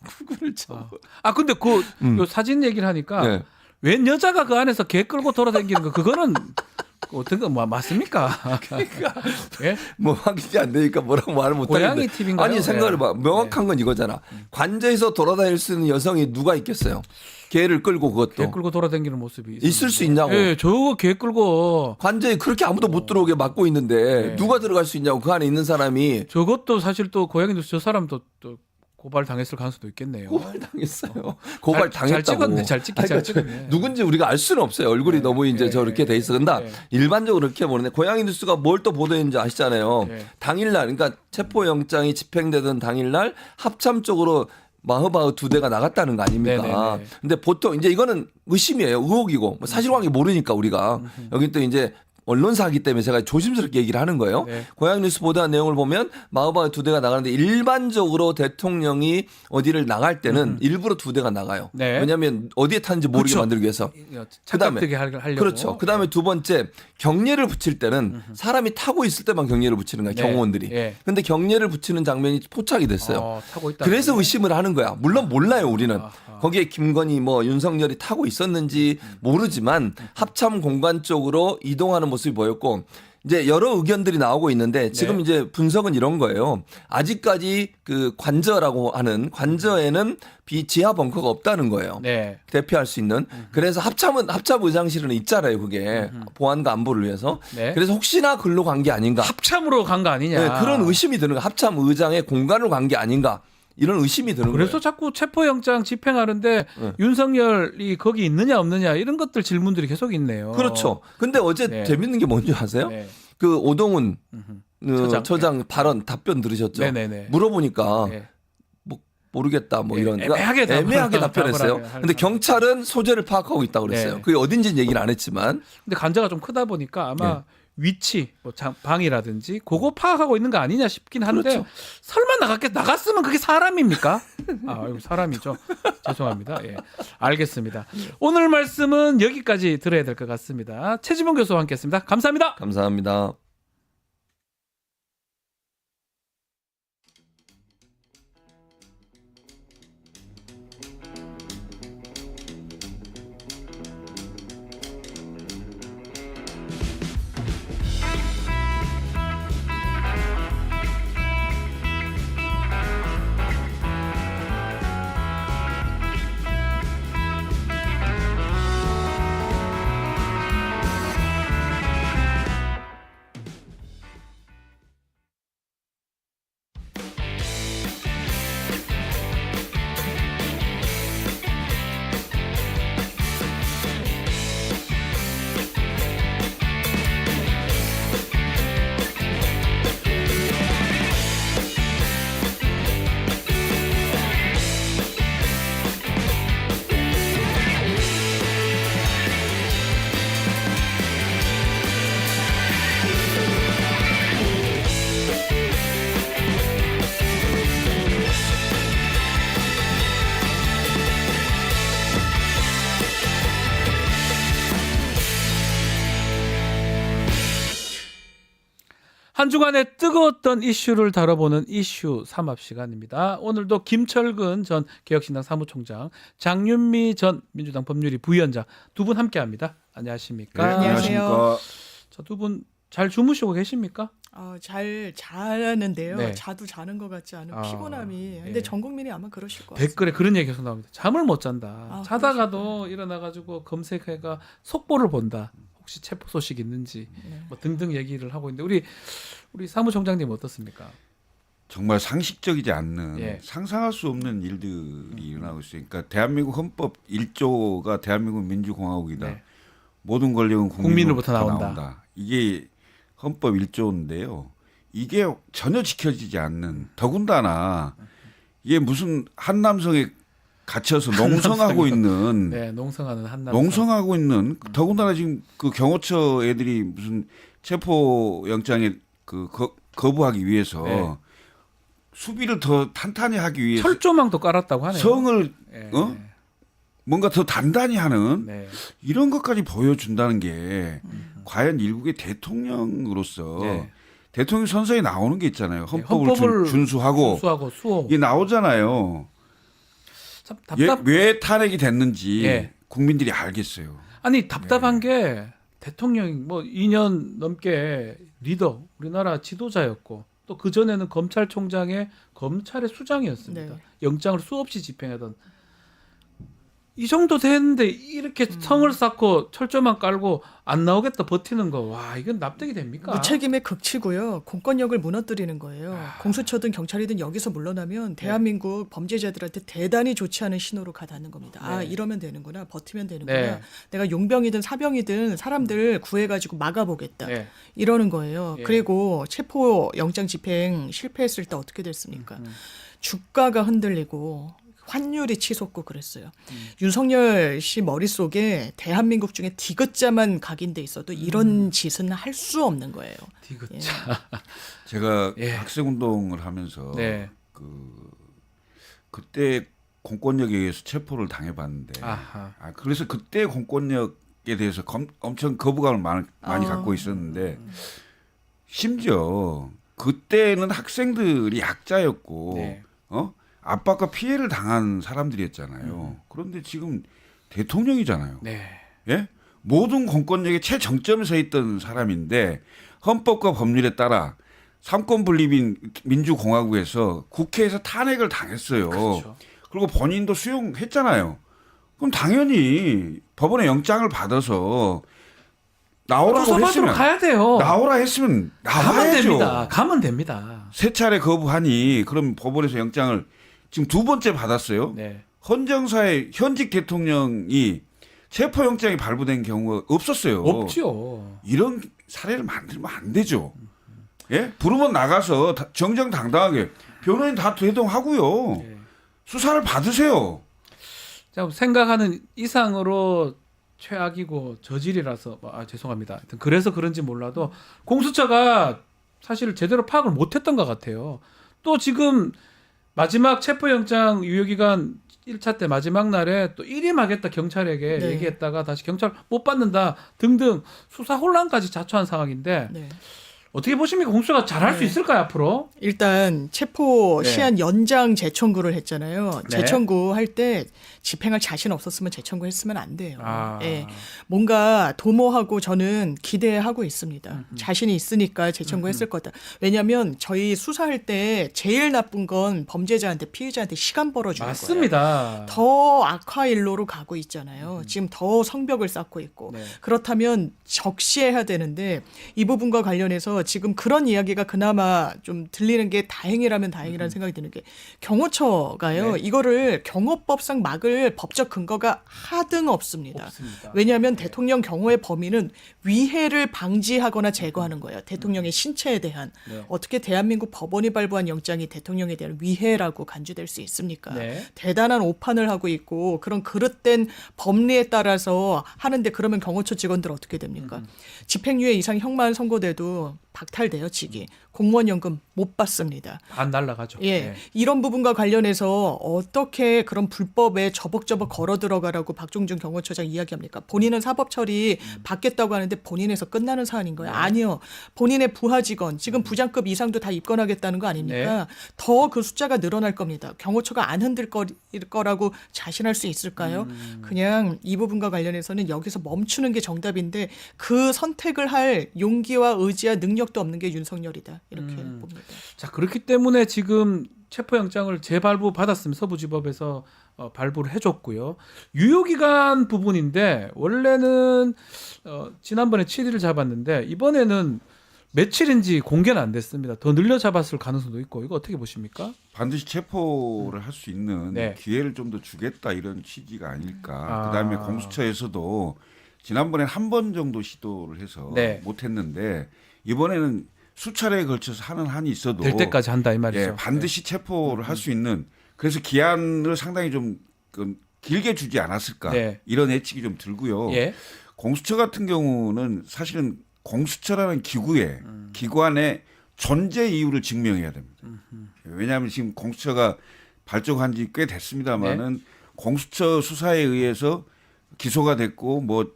구글을 쳐. 근데 그 요 사진 얘기를 하니까 네. 웬 여자가 그 안에서 개 끌고 돌아다니는 거 그거는 어떤 거 맞습니까? 예? 뭐 확인이 안 되니까 뭐라고 말을 못 고양이 하겠는데. 팁인가요? 아니 생각을 네. 봐. 명확한 건 이거잖아. 관저에서 돌아다닐 수 있는 여성이 누가 있겠어요? 개를 끌고 그것도 개 끌고 돌아다니는 모습이 있을 수 있냐고. 예, 저거 개 끌고 관저에 그렇게 아무도 못 들어오게 막고 있는데 네. 누가 들어갈 수 있냐고. 그 안에 있는 사람이 저것도 사실 또 고양이 뉴스 저 사람도 또 고발 당했을 가능성도 있겠네요. 고발 당했어요. 고발 잘 당했다고. 찍었네, 잘 찍긴 잘 그러니까 찍었네. 누군지 우리가 알 수는 없어요. 얼굴이 너무 이제 저렇게 돼 있어. 근데 네. 일반적으로 그렇게 보는데 고양이 뉴스가 뭘 또 보도했는지 아시잖아요. 네. 당일날 그러니까 체포영장이 집행되던 당일날 합참 쪽으로 마흐바흐 2대가 나갔다는 거 아닙니까? 네네네. 근데 보통 이제 이거는 의심이에요. 의혹이고 뭐 사실관계 모르니까 우리가 여기 또 이제 언론사이기 때문에 제가 조심스럽게 얘기를 하는 거예요. 네. 고양이 뉴스 보도한 내용을 보면 마흐바흐 2대가 나가는데 일반적으로 대통령이 어디를 나갈 때는 일부러 2대가 나가요. 네. 왜냐하면 어디에 타는지 모르게 그렇죠. 만들기 위해서. 착각되게 하려고. 그렇죠. 그다음에 두 번째 경례를 붙일 때는 사람이 타고 있을 때만 경례를 붙이는 거야. 네. 경호원들이. 예. 근데 경례를 붙이는 장면이 포착이 됐어요. 타고 있다. 그래서 의심을 하는 거야. 물론 몰라요, 우리는. 아하. 거기에 김건희 뭐 윤석열이 타고 있었는지 모르지만 합참 공간 쪽으로 이동하는 모습 모습이 보였고 이제 여러 의견들이 나오고 있는데 지금 네. 이제 분석은 이런 거예요. 아직까지 그 관저라고 하는 관저에는 지하 벙커가 없다는 거예요. 네. 대피할 수 있는. 그래서 합참 의장실은 있잖아요. 그게 보안과 안보를 위해서. 네. 그래서 혹시나 글로 간 게 아닌가. 합참으로 간 거 아니냐. 네, 그런 의심이 드는 거예요. 합참 의장의 공간으로 간 게 아닌가. 이런 의심이 드는 그래서 거예요. 자꾸 체포영장 집행하는데 윤석열이 거기 있느냐 없느냐 이런 것들 질문들이 계속 있네요. 그렇죠. 근데 어제 네. 재밌는 게 뭔지 아세요? 네. 그 오동훈 처장. 처장 발언 답변 들으셨죠? 네네네. 물어보니까 네. 모르겠다 뭐 네, 이런 애매하게 답변했어요. 답을 하는 근데 경찰은 소재를 파악하고 있다고 그랬어요. 네. 그게 어딘지는 얘기를 안 했지만 근데 간자가 좀 크다 보니까 아마 네. 위치, 뭐 방이라든지 그거 파악하고 있는 거 아니냐 싶긴 한데 그렇죠. 설마 나갔으면 그게 사람입니까? 아, 이거 사람이죠. 죄송합니다. 예, 알겠습니다. 오늘 말씀은 여기까지 들어야 될 것 같습니다. 최지봉 교수와 함께했습니다. 감사합니다. 감사합니다. 한 주간의 뜨거웠던 이슈를 다뤄보는 이슈 삼합 시간입니다. 오늘도 김철근 전 개혁신당 사무총장, 장윤미 전 민주당 법률위 부위원장 두 분 함께합니다. 안녕하십니까? 네, 안녕하십니까. 자, 두 분 잘 주무시고 계십니까? 잘 자는데요. 네. 자도 자는 것 같지 않은 아, 피곤함이. 근데 예. 전 국민이 아마 그러실 것 같아요. 댓글에 그런 얘기 계속 나옵니다. 잠을 못 잔다. 자다가도 그러시구나. 일어나가지고 검색해가 속보를 본다. 혹시 체포 소식 있는지 네. 뭐 등등 얘기를 하고 있는데 우리 사무총장님 어떻습니까? 정말 상식적이지 않는 예. 상상할 수 없는 일들이 일어나고 있어요. 그러니까 대한민국 헌법 1조가 대한민국 민주공화국이다. 네. 모든 권력은 국민으로부터 국민으로부터 나온다. 이게 헌법 1조인데요. 이게 전혀 지켜지지 않는 더군다나 이게 무슨 한남성에 갇혀서 농성하고 있는 네, 농성하는 한남. 농성하고 있는 더군다나 지금 그 경호처 애들이 무슨 체포 영장에 거부하기 위해서 네. 수비를 더 탄탄히 하기 위해서 철조망도 깔았다고 하네요. 성을 예, 뭔가 더 단단히 하는 네. 이런 것까지 보여준다는 게 과연 일국의 대통령으로서 네. 대통령 선서에 나오는 게 있잖아요. 헌법을, 헌법을 준수하고 수하고 수호. 이게 나오잖아요. 참 답답. 왜 탄핵이 됐는지 예. 국민들이 알겠어요. 아니 답답한 게 대통령이 뭐 2년 넘게 리더, 우리나라 지도자였고 또 그 전에는 검찰총장의 검찰의 수장이었습니다. 네. 영장을 수없이 집행하던 이 정도 됐는데 이렇게 성을 쌓고 철조망 깔고 안 나오겠다 버티는 거, 와 이건 납득이 됩니까? 무책임의 극치고요. 공권력을 무너뜨리는 거예요. 공수처든 경찰이든 여기서 물러나면 대한민국 범죄자들한테 대단히 좋지 않은 신호로 가닿는 겁니다. 아 네. 이러면 되는구나. 버티면 되는구나. 네. 내가 용병이든 사병이든 사람들 구해가지고 막아보겠다. 네. 이러는 거예요. 예. 그리고 체포 영장 집행 실패했을 때 어떻게 됐습니까? 주가가 흔들리고 환율이 치솟고 그랬어요. 윤석열 씨 머릿속에 대한민국 중에 디귿자만 각인돼 있어도 이런 짓은 할 수 없는 거예요. 디귿자. 예. 제가 예. 학생운동을 하면서 네. 그때 공권력에 의해서 체포를 당해봤는데 아하. 그래서 그때 공권력에 대해서 엄청 거부감을 많이 갖고 있었는데 심지어 그때는 학생들이 약자였고 네. 압박과 피해를 당한 사람들이었잖아요. 그런데 지금 대통령이잖아요. 네. 예? 모든 공권력의 최정점에 서 있던 사람인데 헌법과 법률에 따라 삼권 분립인 민주공화국에서 국회에서 탄핵을 당했어요. 그렇죠. 그리고 본인도 수용했잖아요. 그럼 당연히 법원의 영장을 받아서 나오라고 조사받으러 했으면 가야 돼요. 나오라 했으면 가면 나와야죠. 됩니다. 가면 됩니다. 세 차례 거부하니 그럼 법원에서 영장을 지금 두 번째 받았어요. 네. 헌정사의 현직 대통령이 체포영장이 발부된 경우가 없었어요. 없죠. 이런 사례를 만들면 안 되죠. 예? 부르면 나가서 정정당당하게 변호인 다 대동하고요. 네. 수사를 받으세요. 자, 생각하는 이상으로 최악이고 저질이라서 죄송합니다. 하여튼 그래서 그런지 몰라도 공수처가 사실 제대로 파악을 못했던 것 같아요. 또 지금 마지막 체포영장 유효기간 1차 때 마지막 날에 또 일임하겠다 경찰에게 네. 얘기했다가 다시 경찰 못 받는다 등등 수사 혼란까지 자초한 상황인데 네. 어떻게 보십니까? 공수처가 잘할 수 네. 있을까요 앞으로? 일단 체포 네. 시한 연장 재청구를 했잖아요. 네. 재청구할 때 집행할 자신 없었으면 재청구했으면 안 돼요. 아. 예. 뭔가 도모하고 저는 기대하고 있습니다. 자신이 있으니까 재청구했을 거다. 왜냐하면 저희 수사할 때 제일 나쁜 건 범죄자한테 피해자한테 시간 벌어주는 거예요. 맞습니다. 더 악화 일로로 가고 있잖아요. 지금 더 성벽을 쌓고 있고. 네. 그렇다면 적시해야 되는데 이 부분과 관련해서 지금 그런 이야기가 그나마 좀 들리는 게 다행이라면 다행이라는 생각이 드는 게 경호처가요. 네. 이거를 경호법상 막을 법적 근거가 하등 없습니다. 없습니다. 왜냐하면 대통령 경호의 범위는 위해를 방지하거나 제거하는 거예요. 대통령의 신체에 대한. 네. 어떻게 대한민국 법원이 발부한 영장이 대통령에 대한 위해라고 간주될 수 있습니까? 네. 대단한 오판을 하고 있고 그런 그릇된 법리에 따라서 하는데 그러면 경호처 직원들 어떻게 됩니까? 집행유예 이상 형만 선고돼도 박탈돼요, 직이. 공무원 연금 못 받습니다. 안 날라가죠. 예, 네. 이런 부분과 관련해서 어떻게 그런 불법에 저벅저벅 걸어 들어가라고 박종준 경호처장 이야기합니까? 본인은 사법 처리 받겠다고 하는데 본인에서 끝나는 사안인 거예요? 아니요. 본인의 부하 직원, 지금 부장급 이상도 다 입건하겠다는 거 아닙니까? 더 그 숫자가 늘어날 겁니다. 경호처가 안 흔들 거라고 자신할 수 있을까요? 그냥 이 부분과 관련해서는 여기서 멈추는 게 정답인데 그 선택을 할 용기와 의지와 능력도 없는 게 윤석열이다. 이렇게 봅니다. 자, 그렇기 때문에 지금 체포영장을 재발부 받았으면 서부지법에서 발부를 해줬고요. 유효기간 부분인데 원래는 지난번에 7일을 잡았는데 이번에는 며칠인지 공개는 안 됐습니다. 더 늘려 잡았을 가능성도 있고 이거 어떻게 보십니까? 반드시 체포를 할 수 있는 네. 기회를 좀 더 주겠다 이런 취지가 아닐까. 아. 그다음에 공수처에서도 지난번에 한 번 정도 시도를 해서 네. 못했는데 이번에는 수차례에 걸쳐서 하는 한이 있어도 될 때까지 한다 이 말이죠. 예, 반드시 체포를 할 수 있는 그래서 기한을 상당히 좀 길게 주지 않았을까 네. 이런 예측이 좀 들고요. 예. 공수처 같은 경우는 사실은 공수처라는 기관의 존재 이유를 증명해야 됩니다. 왜냐하면 지금 공수처가 발족한 지 꽤 됐습니다만은 네. 공수처 수사에 의해서 기소가 됐고 뭐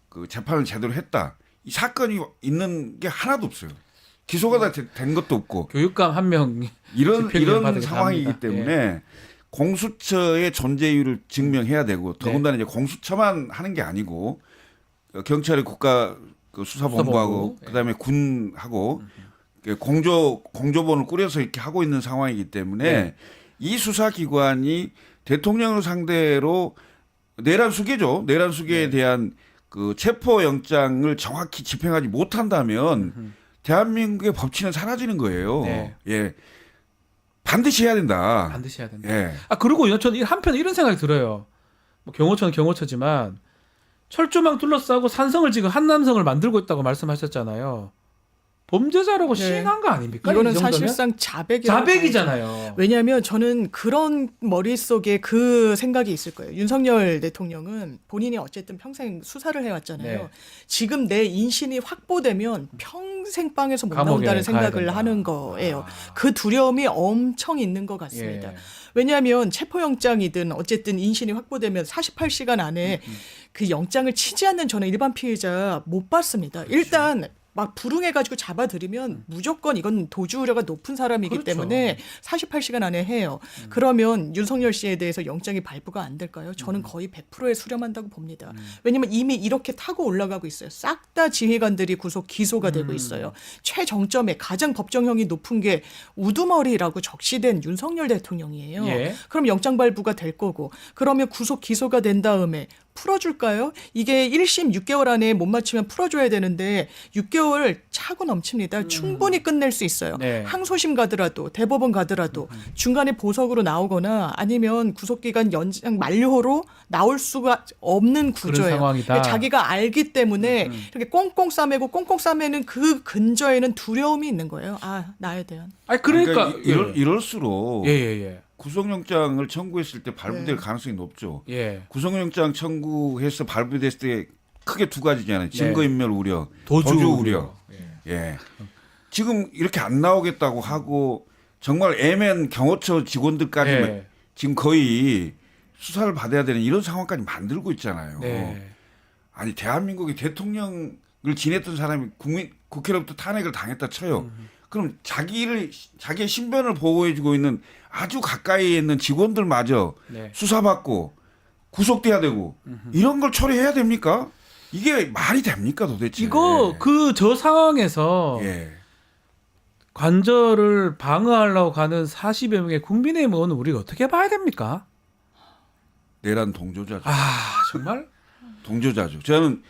그 재판을 제대로 했다. 이 사건이 있는 게 하나도 없어요. 기소가 다 된 것도 없고 교육감 한 명 집행유예 이런 받은 게 상황이기 답니다. 때문에 예. 공수처의 존재 이유를 증명해야 되고 더군다나 이제 공수처만 하는 게 아니고 경찰의 국가 그 수사본부하고 수사본부. 그다음에 군하고 공조본을 꾸려서 이렇게 하고 있는 상황이기 때문에 네. 이 수사기관이 대통령을 상대로 내란 수계죠. 내란 수계에 대한 그 체포 영장을 정확히 집행하지 못한다면 대한민국의 법치는 사라지는 거예요. 네. 예. 반드시 해야 된다. 반드시 해야 된다. 예. 그리고 저는 한편 이런 생각이 들어요. 뭐 경호처는 경호처지만 철조망 둘러싸고 산성을 지금 한남성을 만들고 있다고 말씀하셨잖아요. 범죄자라고 네. 시인한 거 아닙니까? 이거는 이 정도면? 사실상 자백이라고 자백이잖아요. 왜냐하면 저는 그런 머릿속에 그 생각이 있을 거예요. 윤석열 대통령은 본인이 어쨌든 평생 수사를 해왔잖아요. 네. 지금 내 인신이 확보되면 평생 빵에서 못 감옥에 나온다는 가야 생각을 된다. 하는 거예요. 아. 그 두려움이 엄청 있는 것 같습니다. 예. 왜냐하면 체포영장이든 어쨌든 인신이 확보되면 48시간 안에 그 영장을 치지 않는 저는 일반 피해자 못 봤습니다. 일단 막 불응해가지고 잡아들이면 무조건 이건 도주 우려가 높은 사람이기 그렇죠. 때문에 48시간 안에 해요. 그러면 윤석열 씨에 대해서 영장이 발부가 안 될까요? 저는 거의 100%에 수렴한다고 봅니다. 왜냐하면 이미 이렇게 타고 올라가고 있어요. 싹 다 지휘관들이 구속 기소가 되고 있어요. 최정점에 가장 법정형이 높은 게 우두머리라고 적시된 윤석열 대통령이에요. 예. 그럼 영장 발부가 될 거고 그러면 구속 기소가 된 다음에 풀어줄까요? 이게 1심 6개월 안에 못 맞추면 풀어줘야 되는데 6개월 차고 넘칩니다. 충분히 끝낼 수 있어요. 네. 항소심 가더라도 대법원 가더라도 중간에 보석으로 나오거나 아니면 구속기간 연장 만료로 나올 수가 없는 구조예요. 상황이다. 자기가 알기 때문에 이렇게 꽁꽁 싸매고 꽁꽁 싸매는 그 근저에는 두려움이 있는 거예요. 아, 나에 대한. 아니 그러니까 이럴수록 예예예. 구속영장을 청구했을 때 발부될 네. 가능성이 높죠. 예. 구속영장 청구해서 발부됐을 때 크게 두 가지잖아요. 증거인멸 우려, 도주 우려. 예. 지금 이렇게 안 나오겠다고 하고 정말 애매한 경호처 직원들까지 예. 지금 거의 수사를 받아야 되는 이런 상황까지 만들고 있잖아요. 네. 아니 대한민국의 대통령을 지냈던 사람이 국회로부터 탄핵을 당했다 쳐요. 그럼 자기의 신변을 보호해주고 있는 아주 가까이에 있는 직원들마저 네. 수사받고 구속돼야 되고 이런 걸 처리해야 됩니까? 이게 말이 됩니까 도대체? 이거 저 상황에서 예. 관절을 방어하려고 가는 40여 명의 국민의힘 의원은 우리가 어떻게 봐야 됩니까? 내란 동조자죠. 아 정말? 동조자죠. 저는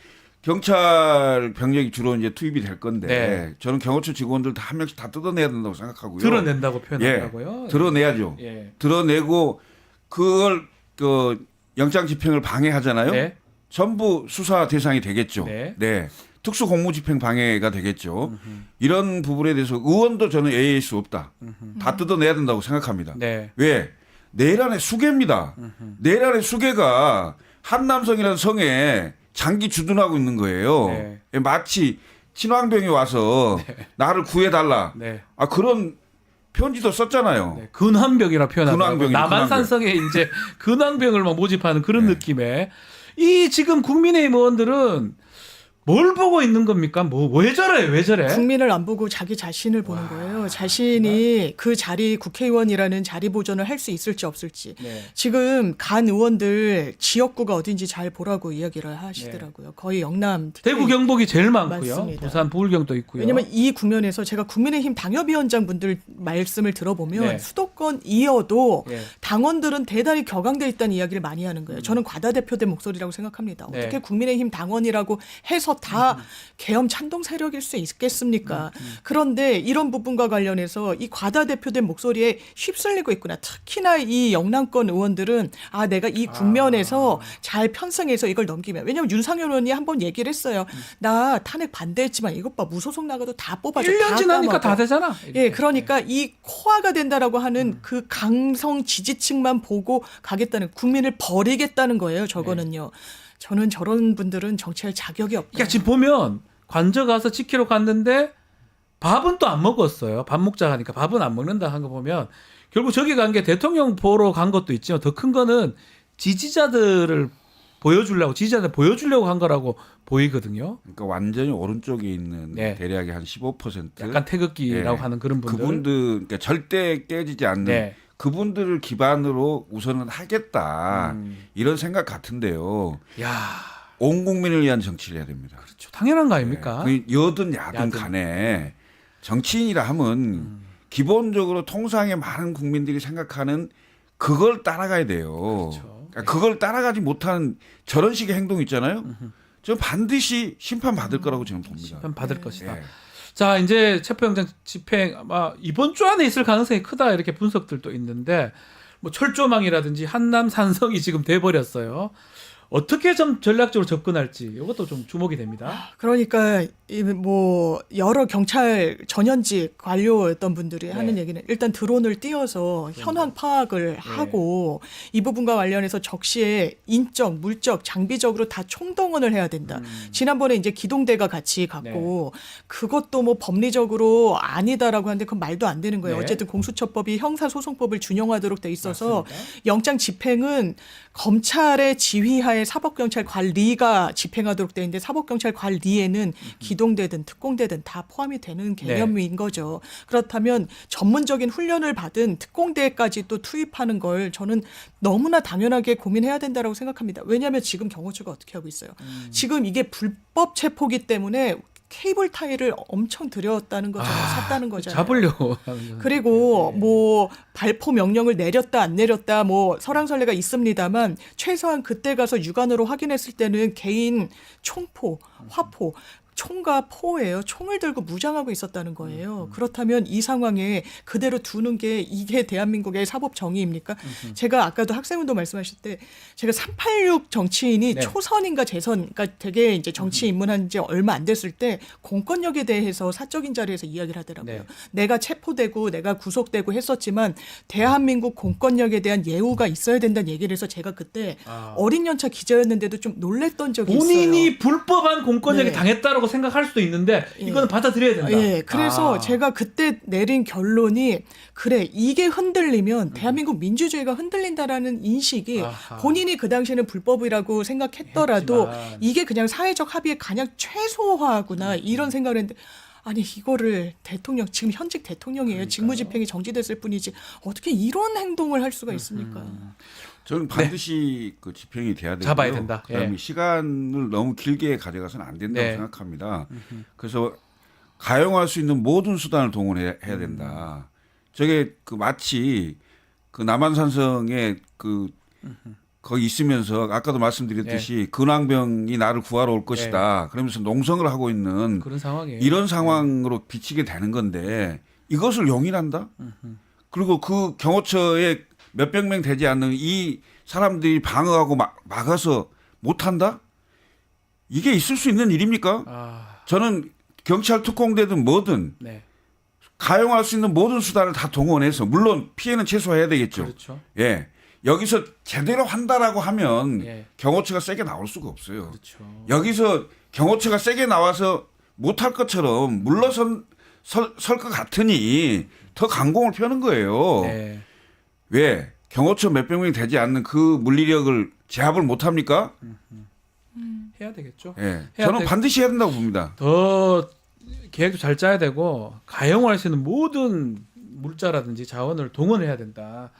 경찰 병력이 주로 이제 투입이 될 건데 네. 저는 경호처 직원들 다 한 명씩 다 뜯어내야 된다고 생각하고요. 드러낸다고 표현하고요. 드러내야죠. 예. 드러내고 그걸 영장 집행을 방해하잖아요. 네. 전부 수사 대상이 되겠죠. 네. 특수 공무 집행 방해가 되겠죠. 이런 부분에 대해서 의원도 저는 예의할 수 없다. 다 뜯어내야 된다고 생각합니다. 네. 왜? 내란의 수괴입니다. 내란의 수괴가 한남성이라는 성에 장기 주둔하고 있는 거예요. 네. 마치 친왕병이 와서 나를 구해달라. 네. 아 그런 편지도 썼잖아요. 네. 근황병이라 표현하고 근황병이죠, 남한산성에 이제 근황병을 막 모집하는 그런 느낌의 이 지금 국민의힘 의원들은 뭘 보고 있는 겁니까? 왜 저래? 왜 저래? 국민을 안 보고 자기 자신을 보는 거예요. 자신이 그 자리 국회의원이라는 자리 보존을 할 수 있을지 없을지. 네. 지금 간 의원들 지역구가 어딘지 잘 보라고 이야기를 하시더라고요. 거의 영남 특히 대구 경북이 제일 많고요. 맞습니다. 부산 부울경도 있고요. 왜냐하면 이 국면에서 제가 국민의힘 당협위원장 분들 말씀을 들어보면 네. 수도권이어도 예. 당원들은 대단히 격앙돼 있다는 이야기를 많이 하는 거예요. 저는 과다대표된 목소리라고 생각합니다. 네. 어떻게 국민의힘 당원이라고 해서 다 계엄 찬동 세력일 수 있겠습니까? 그런데 이런 부분과 관련해서 이 과다대표된 목소리에 휩쓸리고 있구나. 특히나 이 영남권 의원들은 아 내가 이 국면에서 잘 편성해서 이걸 넘기면 왜냐하면 윤상현 의원이 한번 얘기를 했어요. 나 탄핵 반대했지만 이것 봐 무소속 나가도 다 뽑아줘. 1년 다 지나니까 까먹어. 다 되잖아. 예, 그러니까 이 코아가 된다라고 하는 그 강성 지지층만 보고 가겠다는 국민을 버리겠다는 거예요. 저거는요. 저는 저런 분들은 정치할 자격이 없다. 그러니까 지금 보면 관저 가서 지키러 갔는데 밥은 또 안 먹었어요. 밥 먹자 하니까 밥은 안 먹는다 한 거 보면 결국 저기 간 게 대통령 보러 간 것도 있지만 더 큰 거는 지지자들 보여주려고 한 거라고 보이거든요. 그러니까 완전히 오른쪽에 있는 네. 대략의 한 15%. 약간 태극기라고 예. 하는 그런 분들. 그분들 그러니까 절대 깨지지 않는 네. 그분들을 기반으로 우선은 하겠다 음. 이런 생각 같은데요. 야, 온 국민을 위한 정치를 해야 됩니다. 그렇죠. 당연한 거 아닙니까? 그 여든 야든 야든. 간에 정치인이라 하면 기본적으로 통상의 많은 국민들이 생각하는 그걸 따라가야 돼요. 그렇죠. 그러니까 그걸 따라가지 못하는 저런 식의 행동 있잖아요. 저 반드시 심판 받을 거라고 저는 봅니다. 심판 받을 것이다. 예. 자, 이제 체포영장 집행 아마 이번 주 안에 있을 가능성이 크다 이렇게 분석들도 있는데 뭐 철조망이라든지 한남 산성이 지금 돼 버렸어요. 어떻게 좀 전략적으로 접근할지 이것도 좀 주목이 됩니다. 그러니까 이 뭐 여러 경찰 전현직 관료였던 분들이 하는 얘기는 일단 드론을 띄워서 현황 파악을 하고 이 부분과 관련해서 적시에 인적, 물적, 장비적으로 다 총동원을 해야 된다. 지난번에 이제 기동대가 같이 갔고 그것도 뭐 법리적으로 아니다라고 하는데 그건 말도 안 되는 거예요. 네. 어쨌든 공수처법이 형사소송법을 준용하도록 돼 있어서 맞습니다. 영장 집행은 검찰의 지휘하에 하나의 사법경찰 관리가 집행하도록 되어 있는데 사법경찰 관리에는 기동대든 특공대든 다 포함이 되는 개념인 거죠. 그렇다면 전문적인 훈련을 받은 특공대까지 또 투입하는 걸 저는 너무나 당연하게 고민해야 된다라고 생각합니다. 왜냐하면 지금 경호처가 어떻게 하고 있어요. 지금 이게 불법 체포기 때문에 케이블 타이를 엄청 들였다는 거잖아요. 샀다는 거잖아요. 잡으려고 하는 거죠. 그리고 뭐 발포 명령을 내렸다 안 내렸다 뭐 설왕설래가 있습니다만 최소한 그때 가서 육안으로 확인했을 때는 개인 총포, 화포 총과 포예요. 총을 들고 무장하고 있었다는 거예요. 그렇다면 이 상황에 그대로 두는 게 이게 대한민국의 사법 정의입니까? 제가 아까도 학생운동 말씀하실 때 제가 386 정치인이 네. 초선인가 재선, 그러니까 되게 이제 정치에 입문한 지 얼마 안 됐을 때 공권력에 대해서 사적인 자리에서 이야기를 하더라고요. 네. 내가 체포되고 내가 구속되고 했었지만 대한민국 공권력에 대한 예우가 있어야 된다는 얘기를 해서 제가 그때 어린 연차 기자였는데도 좀 놀랬던 적이 본인이 있어요. 불법한 공권력에 네. 당했다라고 생각할 수도 있는데 예. 이거는 받아들여야 된다. 예, 그래서 아. 제가 그때 내린 결론이 그래 이게 흔들리면 대한민국 민주주의가 흔들린다라는 인식이 아하. 본인이 그 당시에는 불법이라고 생각했더라도 했지만. 이게 그냥 사회적 합의의 가장 최소화구나 이런 생각을 했는데 아니 이거를 대통령 지금 현직 대통령이에요. 직무집행이 정지됐을 뿐이지 어떻게 이런 행동을 할 수가 있습니까? 저는 반드시 그 집행이 돼야 되고요. 잡아야 된다. 그다음에 예. 시간을 너무 길게 가져가서는 안 된다고 네. 생각합니다. 그래서 가용할 수 있는 모든 수단을 동원해야 된다. 저게 그 마치 그 남한산성에 그 거기 있으면서 아까도 말씀드렸듯이 근황병이 나를 구하러 올 것이다. 그러면서 농성을 하고 있는 그런 상황이에요. 이런 상황으로 비치게 되는 건데 이것을 용인한다? 그리고 그 경호처에 몇백 명 되지 않는 이 사람들이 방어하고 막아서 못한다? 이게 있을 수 있는 일입니까? 아, 저는 경찰 특공대든 뭐든 네. 가용할 수 있는 모든 수단을 다 동원해서 물론 피해는 최소화해야 되겠죠. 그렇죠. 예. 여기서 제대로 한다라고 하면 예. 경호처가 세게 나올 수가 없어요. 그렇죠. 여기서 경호처가 세게 나와서 못할 것처럼 물러설 것 같으니 더 강공을 펴는 거예요. 네. 왜 경호처 몇백 명이 되지 않는 그 물리력을 제압을 못합니까? 해야 되겠죠. 예. 해야 저는 되고. 반드시 해야 된다고 봅니다. 더 계획도 잘 짜야 되고 가용할 수 있는 모든 물자라든지 자원을 동원해야 된다.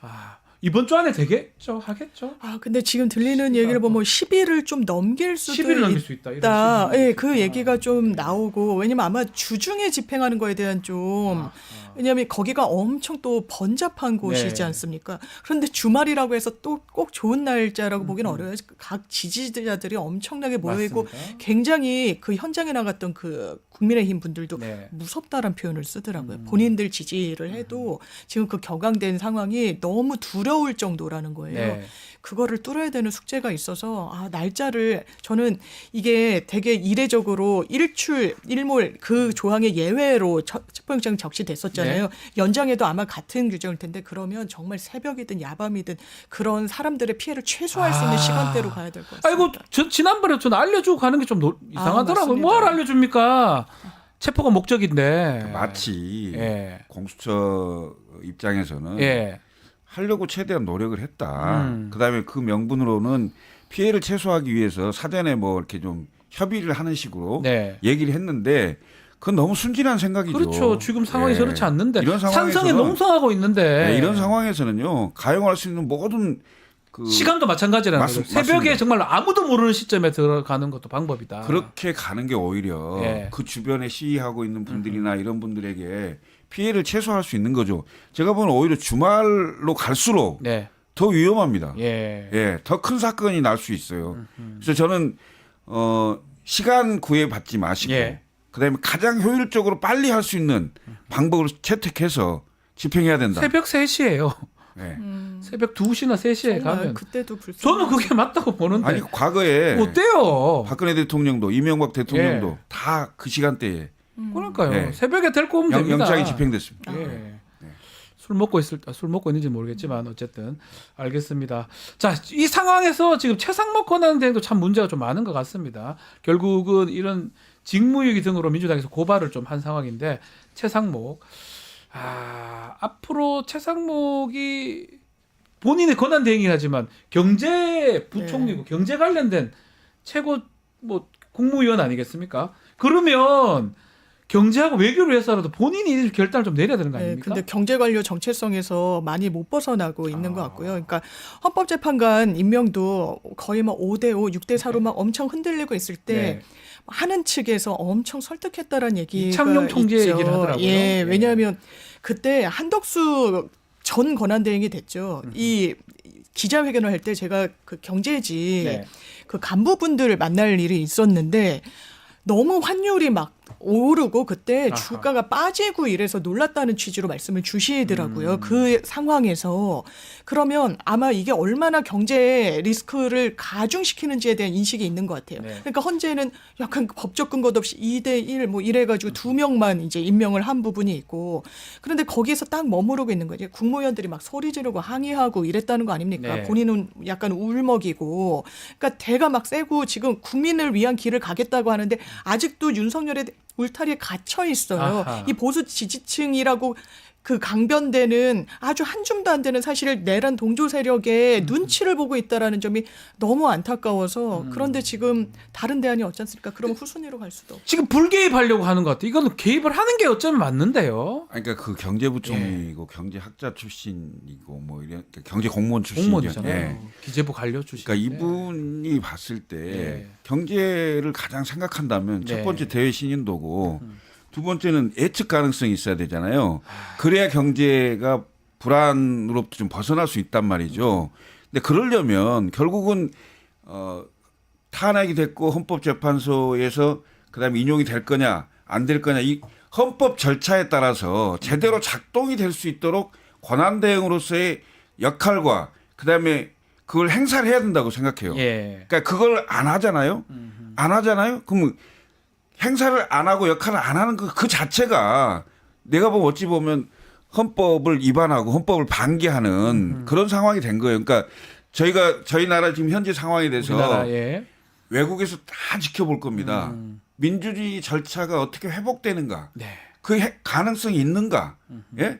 아, 이번 주 안에 되겠죠? 하겠죠? 아 근데 지금 들리는 얘기를 보면 10일을 좀 넘길 수도 10일을 넘길 수 있다. 이런 있다. 식으로. 예, 그 얘기가 좀 나오고 왜냐면 아마 주중에 집행하는 거에 대한 좀 왜냐하면 거기가 엄청 또 번잡한 곳이지 네. 않습니까? 그런데 주말이라고 해서 또 꼭 좋은 날짜라고 보기는 어려워요. 각 지지자들이 엄청나게 모여있고 맞습니다. 굉장히 그 현장에 나갔던 그 국민의힘 분들도 네. 무섭다란 표현을 쓰더라고요. 본인들 지지를 해도 지금 그 격앙된 상황이 너무 두려울 정도라는 거예요. 네. 그거를 뚫어야 되는 숙제가 있어서 날짜를 저는 이게 되게 이례적으로 일몰 그 조항의 예외로 체포영장 적시됐었잖아요. 연장에도 아마 같은 규정일 텐데 그러면 정말 새벽이든 야밤이든 그런 사람들의 피해를 최소화할 수 있는 시간대로 가야 될 것 같습니다. 아이고, 저 지난번에 전 알려주고 가는 게 좀 이상하더라고요. 맞습니다. 뭘 알려줍니까? 체포가 목적인데. 마치 예. 공수처 입장에서는 예. 하려고 최대한 노력을 했다. 그다음에 그 명분으로는 피해를 최소화하기 위해서 사전에 뭐 이렇게 좀 협의를 하는 식으로 네. 얘기를 했는데 그건 너무 순진한 생각이죠. 그렇죠. 지금 상황이 예. 그렇지 않는데. 이런 산성에 상황에서는- 농성하고 있는데. 네, 이런 상황에서는요 가용할 수 있는 모든 그 시간도 마찬가지라는 거죠. 새벽에 맞습니다. 정말 아무도 모르는 시점에 들어가는 것도 방법이다. 그렇게 가는 게 오히려 예. 그 주변에 시위하고 있는 분들이나 이런 분들에게 피해를 최소화할 수 있는 거죠. 제가 보는 오히려 주말로 갈수록 네. 더 위험합니다. 예. 예, 더 큰 사건이 날 수 있어요. 그래서 저는 시간 구애받지 마시고 예. 그다음에 가장 효율적으로 빨리 할 수 있는 방법을 채택해서 집행해야 된다. 새벽 3시예요. 예. 새벽 2시나 3시에 정말 가면 그때도 불쌍. 저는 그게 맞다고 보는데 아니 과거에 어때요? 박근혜 대통령도 이명박 대통령도 예. 다 그 시간대에 그러니까요. 네. 새벽에 데리고 오면 됩니다. 영장이 집행됐습니다. 예. 술 먹고 있는지 모르겠지만 어쨌든 알겠습니다. 자, 이 상황에서 지금 최상목 권한 대행도 참 문제가 좀 많은 것 같습니다. 결국은 이런 직무유기 등으로 민주당에서 고발을 좀 한 상황인데 최상목 앞으로 최상목이 본인의 권한 대행이긴 하지만 경제부총리고 경제 관련된 최고 뭐 국무위원 아니겠습니까? 그러면 경제하고 외교를 위해서라도 본인이 결단을 좀 내려야 되는 거 아닙니까? 근데 경제 관료 정체성에서 많이 못 벗어나고 있는 것 같고요. 그러니까 헌법재판관 임명도 거의 막 5대5, 6대4로 막 엄청 흔들리고 있을 때 네. 하는 측에서 엄청 설득했다라는 얘기가 이창용 총재 있죠. 얘기를 하더라고요. 예, 예. 왜냐하면 그때 한덕수 전 권한대행이 됐죠. 이 기자회견을 할 때 제가 그 경제지 네. 그 간부분들을 만날 일이 있었는데 너무 환율이 막 오르고 그때 아하. 주가가 빠지고 이래서 놀랐다는 취지로 말씀을 주시더라고요. 그 상황에서 그러면 아마 이게 얼마나 경제 리스크를 가중시키는지에 대한 인식이 있는 것 같아요. 네. 그러니까 헌재는 약간 법적 근거도 없이 2대1 뭐 이래가지고 2명만 이제 임명을 한 부분이 있고 그런데 거기에서 딱 머무르고 있는 거죠. 국무위원들이 막 소리 지르고 항의하고 이랬다는 거 아닙니까? 네. 본인은 약간 울먹이고 그러니까 대가 막 세고 지금 국민을 위한 길을 가겠다고 하는데 아직도 윤석열의 울타리에 갇혀 있어요. 아하. 이 보수 지지층이라고 그 강변되는 아주 한 줌도 안 되는 사실 내란 동조 세력의 눈치를 보고 있다라는 점이 너무 안타까워서 그런데 지금 다른 대안이 없지 않습니까? 그럼 후순위로 갈 수도 없고. 지금 불개입하려고 하는 것 같아요. 이거는 개입을 하는 게 어쩌면 맞는데요. 아니, 그러니까 그 경제부총리고 경제학자 출신이고 뭐 이런 그러니까 경제 공무원 출신이죠. 공무원이잖아요. 기재부 관료 출신. 그러니까 이분이 봤을 때 네. 경제를 가장 생각한다면 네. 첫 번째 대외 신인도고 두 번째는 예측 가능성이 있어야 되잖아요. 그래야 경제가 불안으로부터 좀 벗어날 수 있단 말이죠. 근데 그러려면 결국은 탄핵이 됐고 헌법재판소에서 그다음에 인용이 될 거냐 안 될 거냐 이 헌법 절차에 따라서 제대로 작동이 될 수 있도록 권한대행으로서의 역할과 그다음에 그걸 행사를 해야 된다고 생각해요. 예. 그러니까 그걸 안 하잖아요. 안 하잖아요. 그럼 행사를 안 하고 역할을 안 하는 그 자체가 내가 보면 어찌 보면 헌법을 위반하고 헌법을 방기하는 그런 상황이 된 거예요. 그러니까 저희 나라 지금 현재 상황에 대해서 우리나라 예. 외국에서 다 지켜볼 겁니다. 민주주의 절차가 어떻게 회복되는가, 네. 그 가능성이 있는가, 예?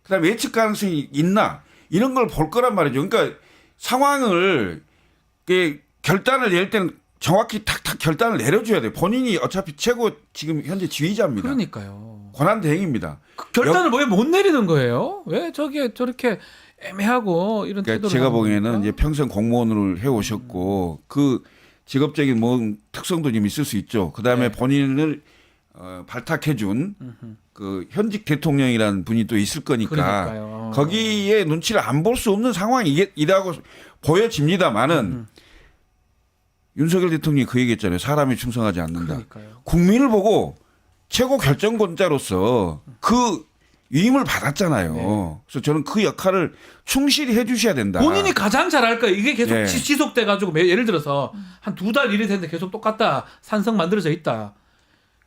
그다음에 예측 가능성이 있나 이런 걸 볼 거란 말이죠. 그러니까 상황을 결단을 낼 때는 정확히 탁탁 결단을 내려줘야 돼요. 본인이 어차피 최고 지금 현재 지휘자입니다. 그러니까요. 권한대행입니다. 그 결단을 왜 못 내리는 거예요? 왜 저렇게 애매하고 이런 그러니까 태도를 제가 하는 보기에는 겁니까? 이제 평생 공무원을 해오셨고 그 직업적인 뭐 특성도 좀 있을 수 있죠. 그 다음에 네. 본인을 발탁해준 그 현직 대통령이라는 분이 또 있을 거니까 그러니까요. 거기에 눈치를 안 볼 수 없는 상황이라고 보여집니다만은 윤석열 대통령이 그 얘기했잖아요. 사람이 충성하지 않는다. 그러니까요. 국민을 보고 최고 결정권자로서 그 위임을 받았잖아요. 네. 그래서 저는 그 역할을 충실히 해주셔야 된다. 본인이 가장 잘할 거예요. 이게 계속 예. 지속돼가지고 예를 들어서 한 2달 일이 됐는데 계속 똑같다. 산성 만들어져 있다.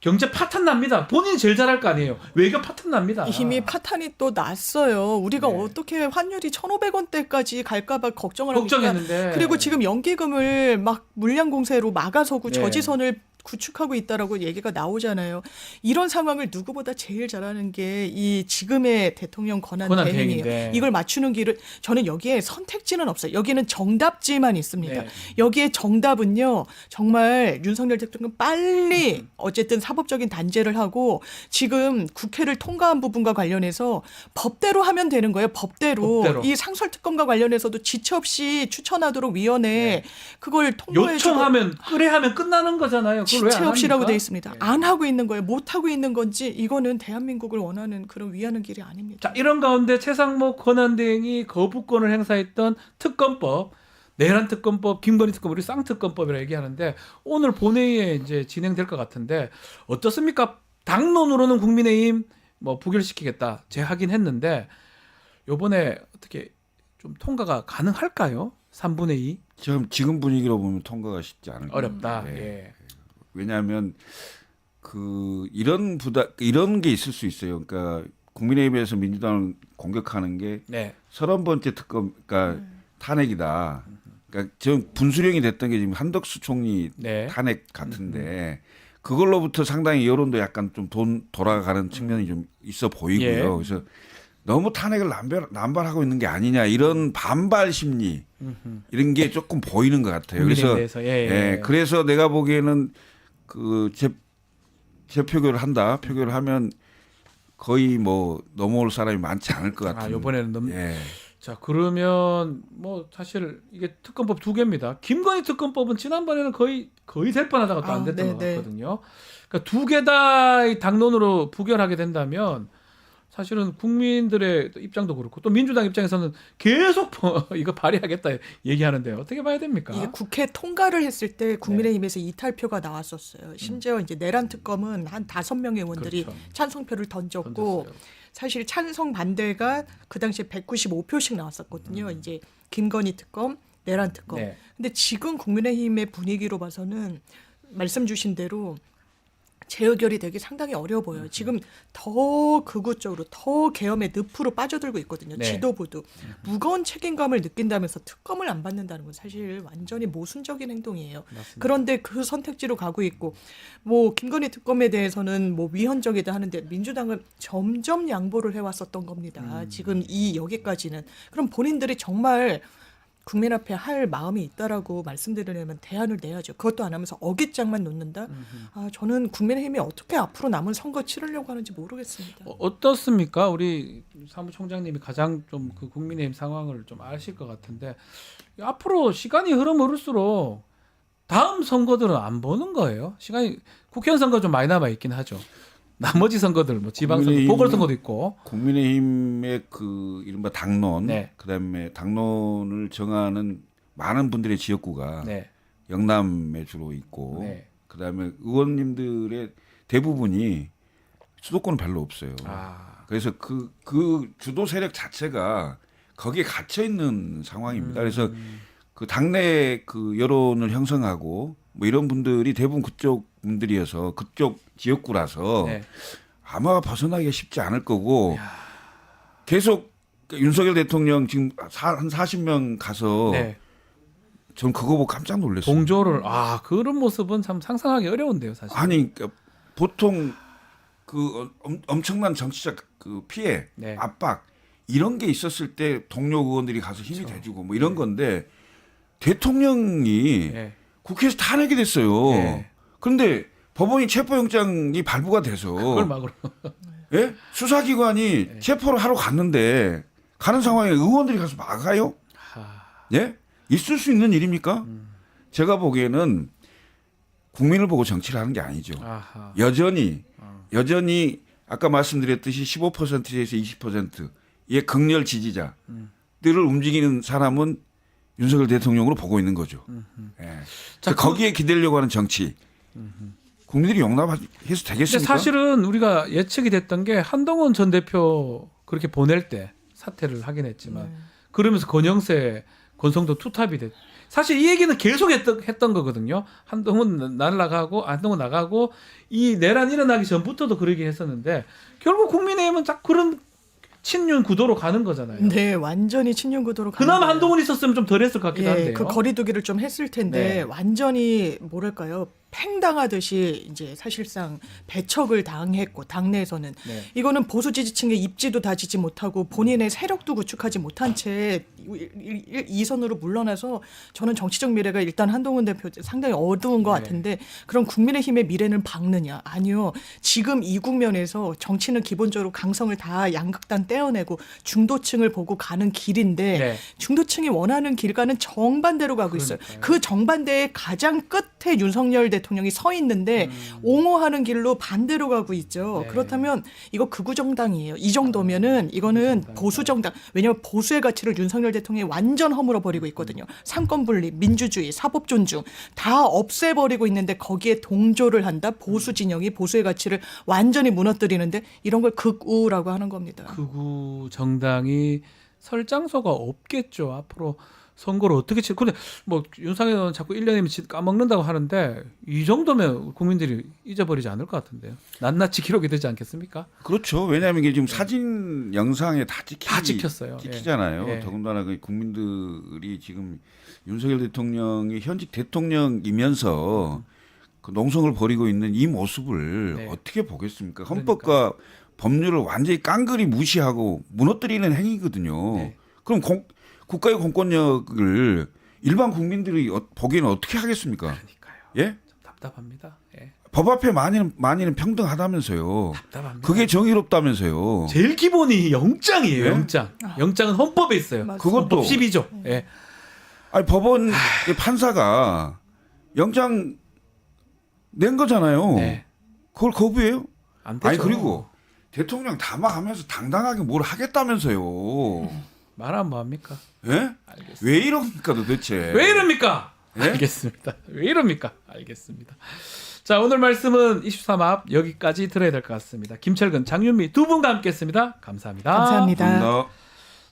경제 파탄 납니다. 본인이 제일 잘할 거 아니에요. 외교 파탄 납니다. 이미 파탄이 또 났어요. 우리가 네. 어떻게 환율이 1,500원대까지 갈까봐 걱정을 하고 걱정했는데. 그리고 지금 연기금을 막 물량 공세로 막아서고 네. 저지선을 구축하고 있다라고 얘기가 나오잖아요. 이런 상황을 누구보다 제일 잘하는 게 이 지금의 대통령 권한 대행이에요. 권한대행인데. 이걸 맞추는 길을 저는 여기에 선택지는 없어요. 여기는 정답지만 있습니다. 네. 여기에 정답은요. 정말 윤석열 대통령 빨리 어쨌든 사법적인 단죄를 하고 지금 국회를 통과한 부분과 관련해서 법대로 하면 되는 거예요. 법대로. 이 상설특검과 관련해서도 지체 없이 추천하도록 위원회 그걸 통과해주고 요청하면 의뢰하면 끝나는 거잖아요. 그걸 왜안 지체 없이라고 합니까? 돼 있습니다. 네. 안 하고 있는 거예요. 못 하고 있는 건지 이거는 대한민국을 원하는 그런 위하는 길이 아닙니다. 자, 이런 가운데 최상목 권한대행이 거부권을 행사했던 특검법, 내란 특검법, 김건희 특검, 우리 쌍특검법이라 얘기하는데 오늘 본회의에 이제 진행될 것 같은데 어떻습니까? 당론으로는 국민의힘 뭐 부결시키겠다 제하긴 했는데 요번에 어떻게 좀 통과가 가능할까요? 3분의 2 지금 분위기로 보면 통과가 쉽지 않을 어렵다. 거예요. 예. 왜냐하면 이런 게 있을 수 있어요. 그러니까 국민의힘에서 민주당을 공격하는 게 네. 30번째 특검, 그러니까 탄핵이다. 그러니까 저 분수령이 됐던 게 지금 한덕수 총리 네. 탄핵 같은데 그걸로부터 상당히 여론도 약간 좀 돌아가는 측면이 좀 있어 보이고요. 예. 그래서 너무 탄핵을 남발하고 있는 게 아니냐 이런 반발 심리 이런 게 조금 보이는 것 같아요. 국민에 그래서 대해서. 그래서 내가 보기에는 그 재표결을 한다. 표결을 하면 거의 뭐 넘어올 사람이 많지 않을 것 같아요. 이번에는 예. 자, 그러면 뭐 사실 이게 특검법 2개입니다. 김건희 특검법은 지난번에는 거의 될 뻔하다가 또 안 됐던 것 같거든요. 그러니까 2개 다 당론으로 부결하게 된다면 사실은 국민들의 입장도 그렇고 또 민주당 입장에서는 계속 이거 발의하겠다 얘기하는데 어떻게 봐야 됩니까? 이게 국회 통과를 했을 때 국민의힘에서 이탈표가 나왔었어요. 심지어 이제 내란 특검은 한 5명의 의원들이 그렇죠. 찬성표를 던졌고 던졌어요. 사실 찬성 반대가 그 당시에 195표씩 나왔었거든요. 이제 김건희 특검, 내란 특검. 네. 근데 지금 국민의힘의 분위기로 봐서는 말씀 주신 대로 재의결이 되기 상당히 어려워 보여요. 지금 더 극우적으로 더 계엄의 늪으로 빠져들고 있거든요. 네. 지도부도. 무거운 책임감을 느낀다면서 특검을 안 받는다는 건 사실 완전히 모순적인 행동이에요. 맞습니다. 그런데 그 선택지로 가고 있고 뭐 김건희 특검에 대해서는 뭐 위헌적이다 하는데 민주당은 점점 양보를 해왔었던 겁니다. 지금 여기까지는. 그럼 본인들이 정말 국민 앞에 할 마음이 있다라고 말씀드리려면 대안을 내야죠. 그것도 안 하면서 어깃장만 놓는다. 저는 국민의힘이 어떻게 앞으로 남은 선거 치르려고 하는지 모르겠습니다. 어떻습니까? 우리 사무총장님이 가장 좀 그 국민의힘 상황을 좀 아실 것 같은데 앞으로 시간이 흐를수록 다음 선거들은 안 보는 거예요. 시간이 국회의원 선거 좀 많이 남아 있긴 하죠. 나머지 선거들 뭐 지방선거, 보궐선거도 있고. 국민의힘의 그 이른바 당론, 네. 그다음에 당론을 정하는 많은 분들의 지역구가 네. 영남에 주로 있고, 네. 그다음에 의원님들의 대부분이 수도권은 별로 없어요. 그래서 그 주도 세력 자체가 거기에 갇혀 있는 상황입니다. 그래서 그 당내 그 여론을 형성하고 뭐 이런 분들이 대부분 그쪽 분들이어서 그쪽 지역구라서 네. 아마 벗어나기가 쉽지 않을 거고 계속 윤석열 대통령 지금 한 40명 가서 네. 전 그거 보고 깜짝 놀랐어요. 동조를 그런 모습은 참 상상하기 어려운데요, 사실. 아니 그러니까 보통 그 엄청난 정치적 그 피해, 네. 압박 이런 게 있었을 때 동료 의원들이 가서 힘이 그렇죠. 돼주고 뭐 이런 건데 대통령이 네. 국회에서 탄핵이 됐어요. 네. 그런데 법원이 체포영장이 발부가 돼서 그걸 막으로. 예? 수사기관이 체포를 하러 갔는데 가는 상황에 의원들이 가서 막아요? 예? 있을 수 있는 일입니까? 제가 보기에는 국민을 보고 정치를 하는 게 아니죠. 아하. 여전히 아까 말씀드렸듯이 15%에서 20%의 극렬 지지자들을 움직이는 사람은 윤석열 대통령으로 보고 있는 거죠. 예. 자, 거기에 기대려고 하는 정치. 국민들이 용납해서 근데 되겠습니까? 사실은 우리가 예측이 됐던 게 한동훈 전 대표 그렇게 보낼 때 사퇴를 하긴 했지만 그러면서 권영세, 권성도 투탑이 됐. 사실 이 얘기는 계속 했던 거거든요. 한동훈 나가고 이 내란 일어나기 전부터도 그러긴 했었는데 결국 국민의힘은 딱 그런 친윤 구도로 가는 거잖아요. 네, 완전히 친윤 구도로 가는 그나마 거예요. 한동훈 있었으면 좀 덜했을 것 같기도 한데요. 그 거리두기를 좀 했을 텐데 네. 완전히 뭐랄까요? 팽당하듯이 이제 사실상 배척을 당했고 당내에서는 네. 이거는 보수 지지층의 입지도 다지지 못하고 본인의 세력도 구축하지 못한 채 이선으로 물러나서 저는 정치적 미래가 일단 한동훈 대표 상당히 어두운 것 네. 같은데 그럼 국민의힘의 미래는 박느냐? 아니요. 지금 이 국면에서 정치는 기본적으로 강성을 다 양극단 떼어내고 중도층을 보고 가는 길인데 네. 중도층이 원하는 길과는 정반대로 가고 있어요. 그러니까요. 그 정반대의 가장 끝에 윤석열 대통령이 서 있는데 옹호하는 길로 반대로 가고 있죠. 네. 그렇다면 이거 극우 정당이에요. 이 정도면은 이거는 보수 정당. 왜냐하면 보수의 가치를 윤석열 대통령이 완전 허물어 버리고 있거든요. 상권 분립, 민주주의, 사법 존중 다 없애버리고 있는데 거기에 동조를 한다. 보수 진영이 보수의 가치를 완전히 무너뜨리는데 이런 걸 극우라고 하는 겁니다. 극우 정당이 설 장소가 없겠죠. 앞으로 선거를 어떻게 치? 근데 뭐 윤석열은 자꾸 1년이면 까먹는다고 하는데 이 정도면 국민들이 잊어버리지 않을 것 같은데요. 낱낱이 기록이 되지 않겠습니까? 그렇죠. 왜냐하면 이게 지금 사진, 영상에 다 찍혔어요. 찍히잖아요. 예. 더군다나 그 국민들이 지금 윤석열 대통령이 현직 대통령이면서 그 농성을 벌이고 있는 이 모습을 네. 어떻게 보겠습니까? 헌법과 법률을 완전히 깡그리 무시하고 무너뜨리는 행위거든요. 네. 그럼 국가의 공권력을 일반 국민들이 보기에는 어떻게 하겠습니까? 그러니까요. 예? 좀 답답합니다. 예. 법 앞에 만인은 평등하다면서요. 답답합니다. 그게 정의롭다면서요. 제일 기본이 영장이에요. 네? 영장. 영장은 헌법에 있어요. 맞습니다. 그것도 헌법 12조. 예. 아니 법원 판사가 영장 낸 거잖아요. 네. 그걸 거부해요? 안 되죠. 아니 그리고 대통령 담화하면서 당당하게 뭘 하겠다면서요. 말하면 뭐 합니까? 예? 알겠습니다. 왜 이럽니까 도대체? 왜 이럽니까? 예? 알겠습니다. 왜 이럽니까? 알겠습니다. 자, 오늘 말씀은 이슈3 앞 여기까지 들어야 될 것 같습니다. 김철근, 장윤미 두 분과 함께했습니다. 감사합니다. 감사합니다. 감사합니다.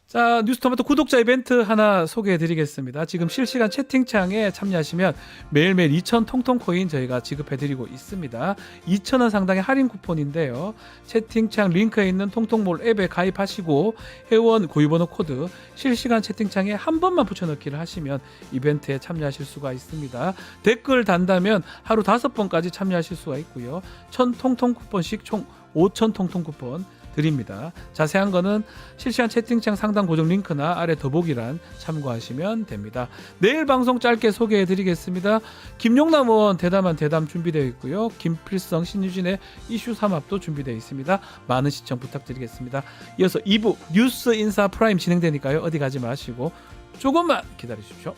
자, 뉴스토마토 구독자 이벤트 하나 소개해드리겠습니다. 지금 실시간 채팅창에 참여하시면 매일매일 2,000 통통코인 저희가 지급해드리고 있습니다. 2,000원 상당의 할인 쿠폰인데요. 채팅창 링크에 있는 통통몰 앱에 가입하시고 회원 고유번호 코드 실시간 채팅창에 한 번만 붙여넣기를 하시면 이벤트에 참여하실 수가 있습니다. 댓글 단다면 하루 5번까지 참여하실 수가 있고요. 1,000 통통 쿠폰씩 총 5,000 통통 쿠폰 드립니다. 자세한 거는 실시간 채팅창 상단 고정 링크나 아래 더보기란 참고하시면 됩니다. 내일 방송 짧게 소개해 드리겠습니다. 김용남 의원 대담한 대담 준비되어 있고요. 김필성, 신유진의 이슈 3합도 준비되어 있습니다. 많은 시청 부탁드리겠습니다. 이어서 2부 뉴스 인사 프라임 진행되니까요. 어디 가지 마시고 조금만 기다리십시오.